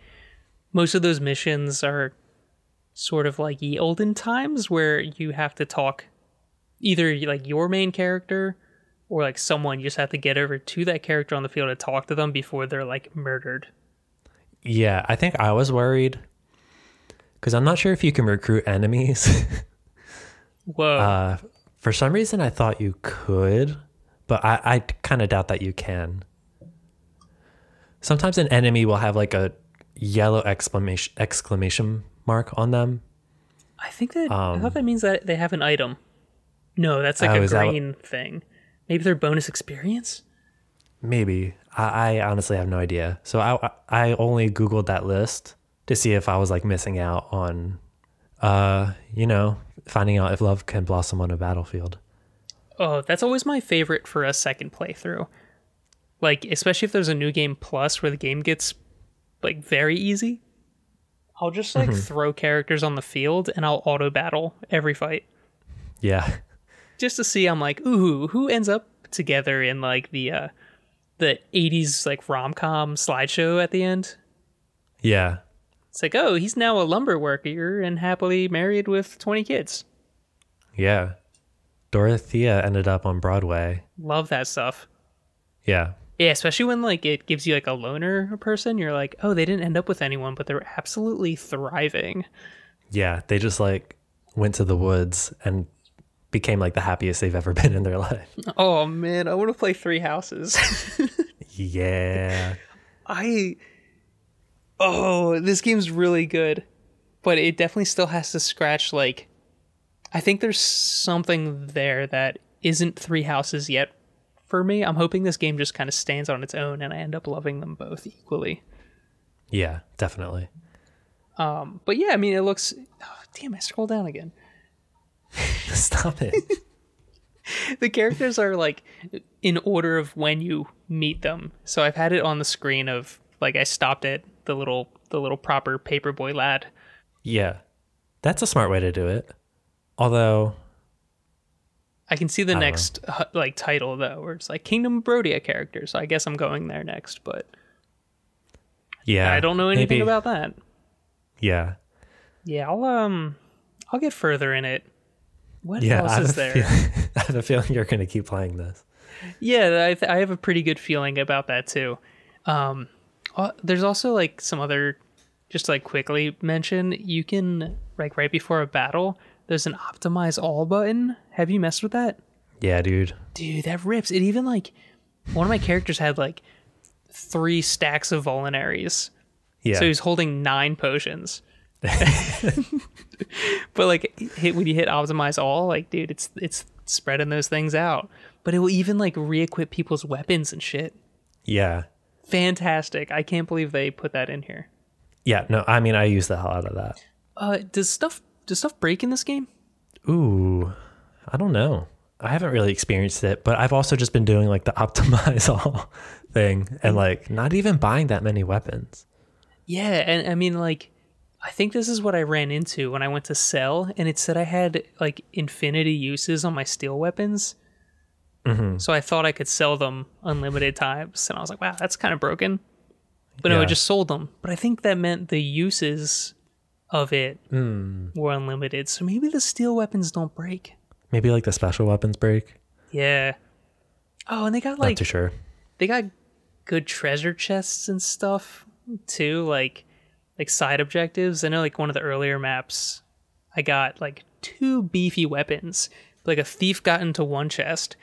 most of those missions are sort of like ye olden times where you have to talk either like your main character or like someone, you just have to get over to that character on the field to talk to them before they're like murdered. Yeah, I think I was worried because I'm not sure if you can recruit enemies. Whoa. For some reason, I thought you could, but I kind of doubt that you can. Sometimes an enemy will have like a yellow exclamation mark on them. I think that I thought that means that they have an item. No, that's like a green thing. Maybe their bonus experience? Maybe. I honestly have no idea. So I only Googled that list to see if I was like missing out on, finding out if love can blossom on a battlefield. Oh, that's always my favorite for a second playthrough. Like, especially if there's a new game plus where the game gets like very easy. I'll just like throw characters on the field and I'll auto battle every fight. Yeah. Just to see, I'm like, ooh, who ends up together in like the 80s like rom-com slideshow at the end? Yeah. It's like, oh, he's now a lumber worker and happily married with 20 kids. Yeah. Dorothea ended up on Broadway. Love that stuff. Yeah. Yeah, especially when like it gives you like a loner person. You're like, oh, they didn't end up with anyone, but they're absolutely thriving. Yeah. They just like went to the woods and became like the happiest they've ever been in their life. Oh man, I want to play Three Houses. Yeah. This game's really good, but it definitely still has to scratch like, I think there's something there that isn't Three Houses yet for me. I'm hoping this game just kind of stands on its own and I end up loving them both equally. Yeah, definitely. But yeah, I mean, it looks, damn, I scrolled down again. Stop it. The characters are like in order of when you meet them. So I've had it on the screen of like, I stopped at the little proper paperboy lad. Yeah. That's a smart way to do it. Although I can see the next like title though, where it's like Kingdom of Brodia characters. So I guess I'm going there next, but yeah, I don't know anything about that. Yeah. Yeah, I'll get further in it. What Yeah, else is there? I have a feeling you're going to keep playing this. Yeah, I have a pretty good feeling about that too. There's also like some other, just like quickly mention, you can like right before a battle, there's an optimize all button. Have you messed with that? Yeah, dude. Dude, that rips. It even like, one of my characters had like 3 stacks of vulneraries. Yeah. So he was holding 9 potions. But like when you hit optimize all, like dude, it's spreading those things out. But it will even like re-equip people's weapons and shit. Yeah. Fantastic. I can't believe they put that in here. Yeah, no, I mean I use the hell out of that. Does stuff break in this game? Ooh, I don't know. I haven't really experienced it, but I've also just been doing like the optimize all thing and like not even buying that many weapons. Yeah, and I mean like I think this is what I ran into when I went to sell, and it said I had like infinity uses on my steel weapons. Mm-hmm. So I thought I could sell them unlimited times, and I was like, wow, that's kind of broken. But no, I just sold them. But I think that meant the uses of it were unlimited. So maybe the steel weapons don't break. Maybe like the special weapons break. Yeah. Oh, and they got like, not too sure. They got good treasure chests and stuff too, like side objectives. I know like one of the earlier maps, I got like 2 beefy weapons. Like a thief got into one chest,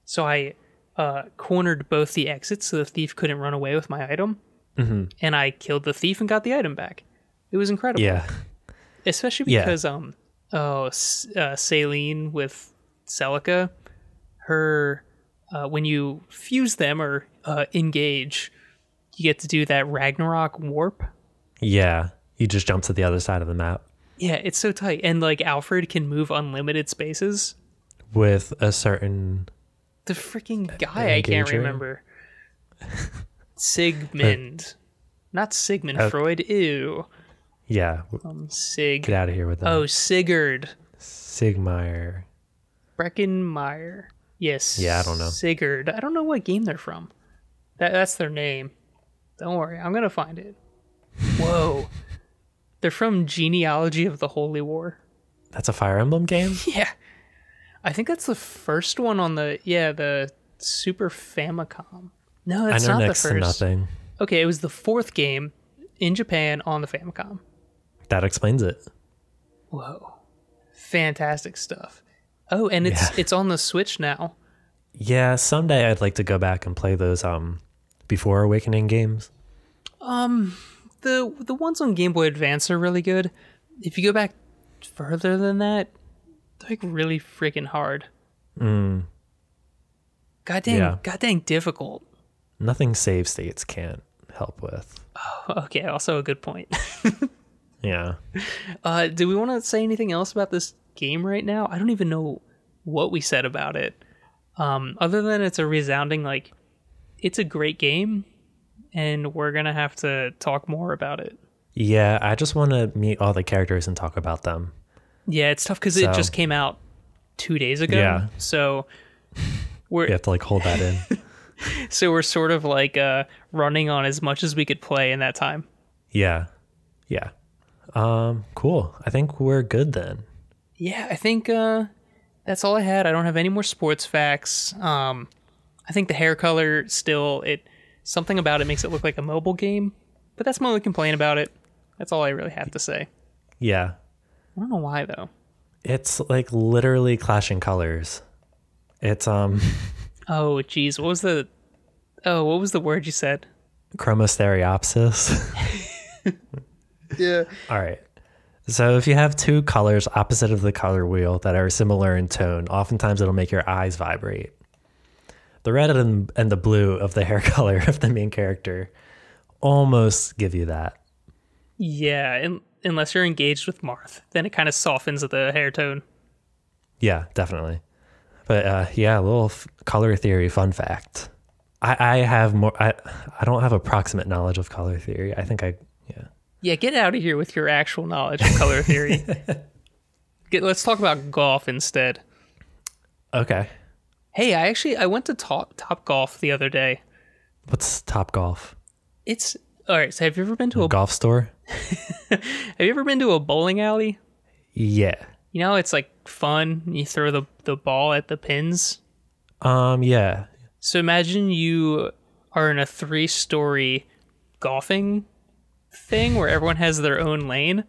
so I cornered both the exits so the thief couldn't run away with my item. Mm-hmm. And I killed the thief and got the item back. It was incredible. Yeah. Especially because Celine with Celica, her when you fuse them or engage, you get to do that Ragnarok warp. Yeah, you just jump to the other side of the map. Yeah, it's so tight. And like Alfred can move unlimited spaces with a certain the freaking guy I can't remember. Sigmund. Not Sigmund Freud. Ew. Yeah. Sig. Get out of here with that. Oh, Sigurd. Sigmeier. Breckenmeyer. Yes. Yeah, I don't know. Sigurd. I don't know what game they're from. That's their name. Don't worry, I'm gonna find it. Whoa. They're from Genealogy of the Holy War. That's a Fire Emblem game? Yeah. I think that's the first one on the Super Famicom. No, that's not the first. I know next to nothing. Okay, it was the 4th game in Japan on the Famicom. That explains it. Whoa. Fantastic stuff. Oh, and it's on the Switch now. Yeah, someday I'd like to go back and play those Before Awakening games. The ones on Game Boy Advance are really good. If you go back further than that, they're like really freaking hard. God dang difficult. Nothing save states can't help with. Oh, okay, also a good point. Yeah. Do we want to say anything else about this game right now? I don't even know what we said about it. Other than it's a resounding, like, it's a great game, and we're going to have to talk more about it. Yeah, I just want to meet all the characters and talk about them. Yeah, it's tough because it just came out 2 days ago. Yeah. So you have to like hold that in. So we're sort of like running on as much as we could play in that time. Yeah. Yeah. Cool. I think we're good then. Yeah, I think that's all I had. I don't have any more sports facts. I think the hair color still, something about it makes it look like a mobile game, but that's my only complaint about it. That's all I really have to say. Yeah. I don't know why though. It's like literally clashing colors. It's Oh geez, what was the word you said? Chromostereopsis. Yeah. All right. So if you have two colors opposite of the color wheel that are similar in tone, oftentimes it'll make your eyes vibrate. The red and the blue of the hair color of the main character almost give you that. Yeah, unless you're engaged with Marth, then it kind of softens the hair tone. Yeah, definitely. But yeah, a little color theory fun fact. I have more. I don't have approximate knowledge of color theory. I think Yeah, get out of here with your actual knowledge of color theory. Let's talk about golf instead. Okay. Hey, I went to Top Golf the other day. What's Top Golf? It's all right. So have you ever been to a golf store? Have you ever been to a bowling alley? Yeah. You know, it's like fun. You throw the ball at the pins. Yeah. So imagine you are in a 3-story golfing thing where everyone has their own lane.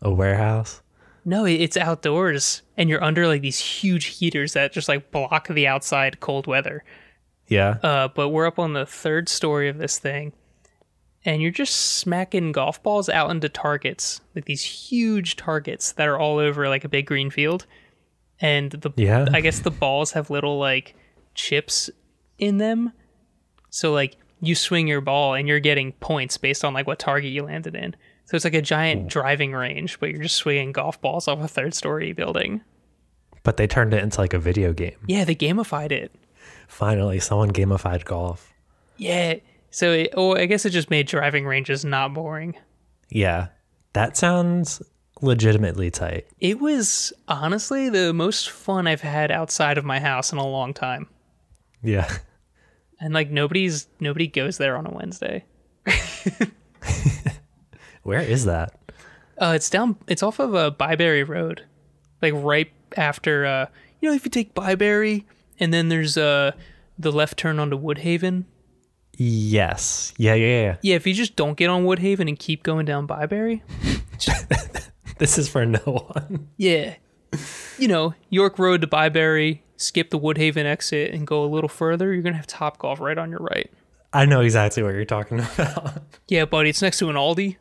A warehouse? No, it's outdoors, and you're under like these huge heaters that just like block the outside cold weather. Yeah. But we're up on the 3rd story of this thing, and you're just smacking golf balls out into targets, like these huge targets that are all over like a big green field. And I guess the balls have little like chips in them. So like you swing your ball and you're getting points based on like what target you landed in. So it's like a giant driving range, but you're just swinging golf balls off a 3rd-story building. But they turned it into like a video game. Yeah, they gamified it. Finally, someone gamified golf. Yeah. So I guess it just made driving ranges not boring. Yeah. That sounds legitimately tight. It was honestly the most fun I've had outside of my house in a long time. Yeah. And like nobody goes there on a Wednesday. Where is that? It's off of Byberry Road. Like right after if you take Byberry and then there's the left turn onto Woodhaven. Yes. Yeah. Yeah, if you just don't get on Woodhaven and keep going down Byberry. This is for no one. Yeah. York Road to Byberry, skip the Woodhaven exit and go a little further, you're going to have Top Golf right on your right. I know exactly what you're talking about. Yeah, buddy, it's next to an Aldi.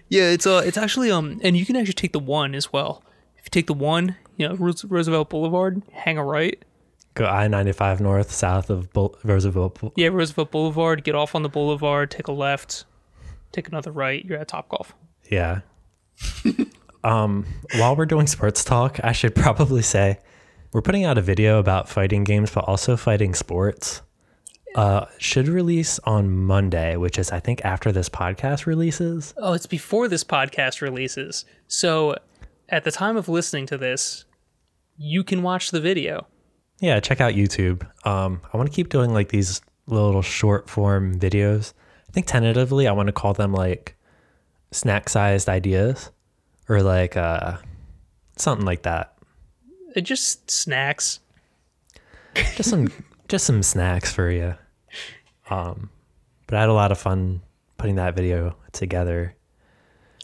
Yeah, it's actually and you can actually take the 1 as well. If you take the 1, Roosevelt Boulevard, hang a right. Go I-95 north, south of Roosevelt. Yeah, Roosevelt Boulevard, get off on the boulevard, take a left, take another right, you're at Top Golf. Yeah. While we're doing sports talk, I should probably say we're putting out a video about fighting games, but also fighting sports. Should release on Monday, which is, I think, after this podcast releases. Oh, it's before this podcast releases. So at the time of listening to this, you can watch the video. Yeah, check out YouTube. I want to keep doing like these little short form videos. I think tentatively I want to call them like snack sized ideas or like something like that. Just snacks. Just some snacks for you. But I had a lot of fun putting that video together.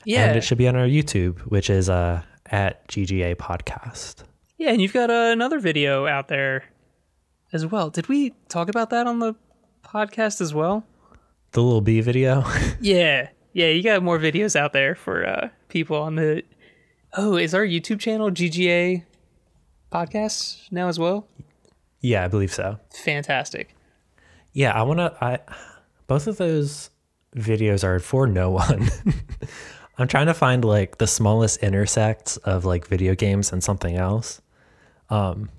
Yeah. And it should be on our YouTube, which is at GGA Podcast. Yeah, and you've got another video out there as well. Did we talk about that on the podcast as well? The little bee video? Yeah, you got more videos out there for people on the... Oh, is our YouTube channel GGA Podcast now as well? Yeah, I believe so. Fantastic. Yeah, both of those videos are for no one. I'm trying to find like the smallest intersects of like video games and something else.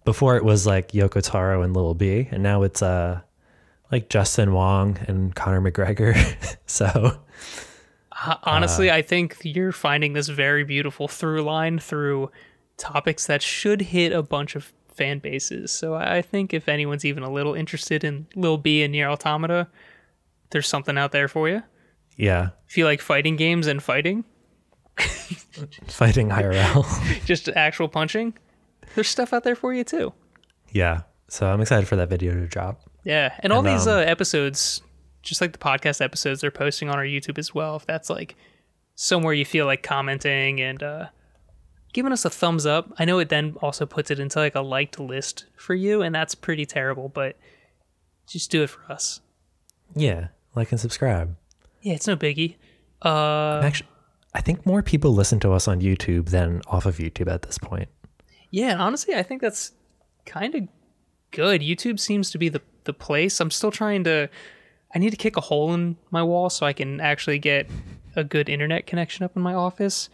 Before it was like Yoko Taro and Lil B, and now it's like Justin Wong and Conor McGregor. So honestly, I think you're finding this very beautiful through line through topics that should hit a bunch of fan bases. So I think if anyone's even a little interested in Lil B and Nier Automata, there's something out there for you. Yeah. If you like fighting games and fighting, fighting IRL, just actual punching, there's stuff out there for you too. Yeah. So I'm excited for that video to drop. Yeah. And all these episodes, just like the podcast episodes, they're posting on our YouTube as well. If that's like somewhere you feel like commenting and giving us a thumbs up. I know it then also puts it into like a liked list for you, and that's pretty terrible, but just do it for us. Yeah. Like and subscribe. Yeah, it's no biggie. Actually, I think more people listen to us on YouTube than off of YouTube at this point. Yeah, and honestly, I think that's kind of good. YouTube seems to be the place. I'm still trying to... I need to kick a hole in my wall so I can actually get a good internet connection up in my office.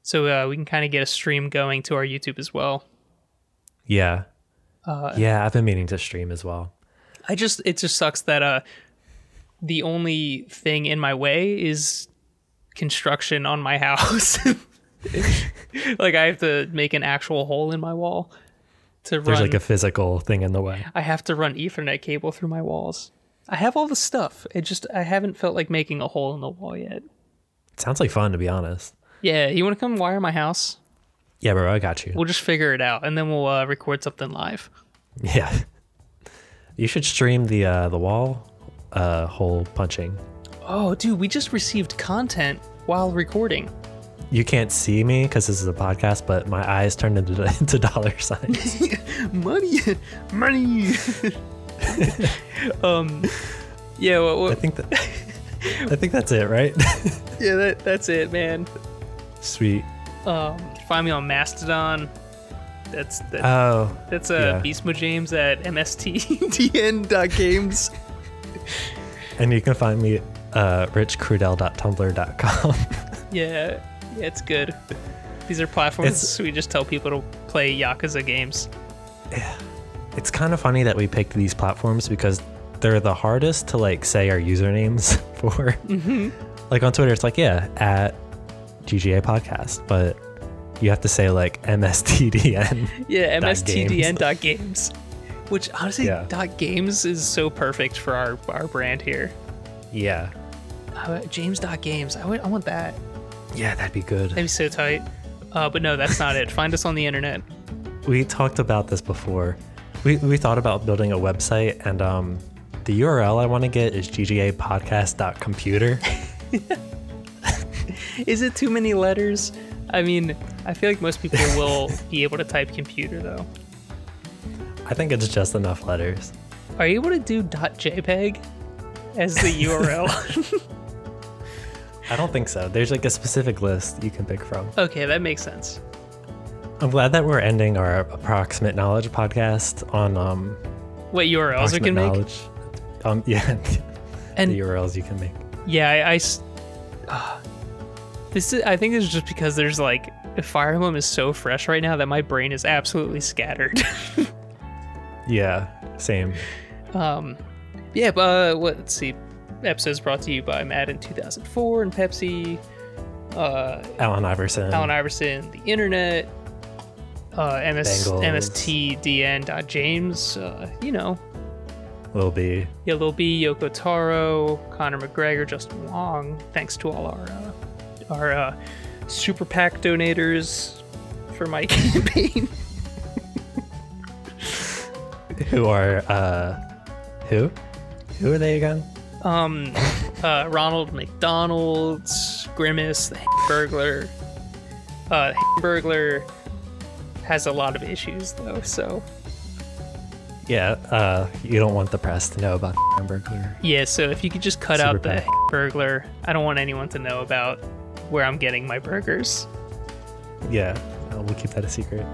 So we can kind of get a stream going to our YouTube as well. Yeah. Yeah, I've been meaning to stream as well. It just sucks that the only thing in my way is construction on my house. Like I have to make an actual hole in my wall to run. There's like a physical thing in the way. I have to run Ethernet cable through my walls. I have all the stuff. I haven't felt like making a hole in the wall yet. It sounds like fun, to be honest. Yeah, you want to come wire my house? Yeah, bro, I got you. We'll just figure it out, and then we'll record something live. Yeah. You should stream the wall hole punching. Oh, dude, we just received content while recording. You can't see me because this is a podcast, but my eyes turned into dollar signs. Money. Yeah. I think that's it, right? Yeah, that's it, man. Sweet. Find me on Mastodon. That's yeah. Beastmo James at mstdn.games. And you can find me richcrudel.tumblr.com. Yeah, it's good. These are platforms we just tell people to play Yakuza games. Yeah. It's kind of funny that we picked these platforms because they're the hardest to like say our usernames for. Mm-hmm. Like on Twitter, it's like, yeah, at GGA podcast, but you have to say like MSTDN. Yeah, MSTDN.games. Which honestly, .games is so perfect for our brand here. Yeah. James.games. I want that. Yeah, that'd be good. That'd be so tight. But no, that's not it. Find us on the internet. We talked about this before. We thought about building a website, and the URL I want to get is ggapodcast.computer. Is it too many letters? I mean, I feel like most people will be able to type computer, though. I think it's just enough letters. Are you able to do .jpeg as the URL? I don't think so. There's like a specific list you can pick from. Okay, that makes sense. I'm glad that we're ending our approximate knowledge podcast on what URLs we can knowledge. Make. Yeah, and the URLs you can make. Yeah, I think it's just because there's like Fire Emblem is so fresh right now that my brain is absolutely scattered. Yeah, same. Yeah, but let's see. Episodes brought to you by Madden 2004 and Pepsi. Allen Iverson, the internet. MSTDN.James. You know. Lil B. Yeah, Lil B, Yoko Taro, Conor McGregor, Justin Wong. Thanks to all our super PAC donators for my campaign. Who are who? Who are they again? Ronald McDonald's, Grimace, the Hamburglar. Hamburglar has a lot of issues though, so. Yeah, you don't want the press to know about the Hamburglar. Yeah, so if you could just cut out the Hamburglar, I don't want anyone to know about where I'm getting my burgers. Yeah, we'll keep that a secret.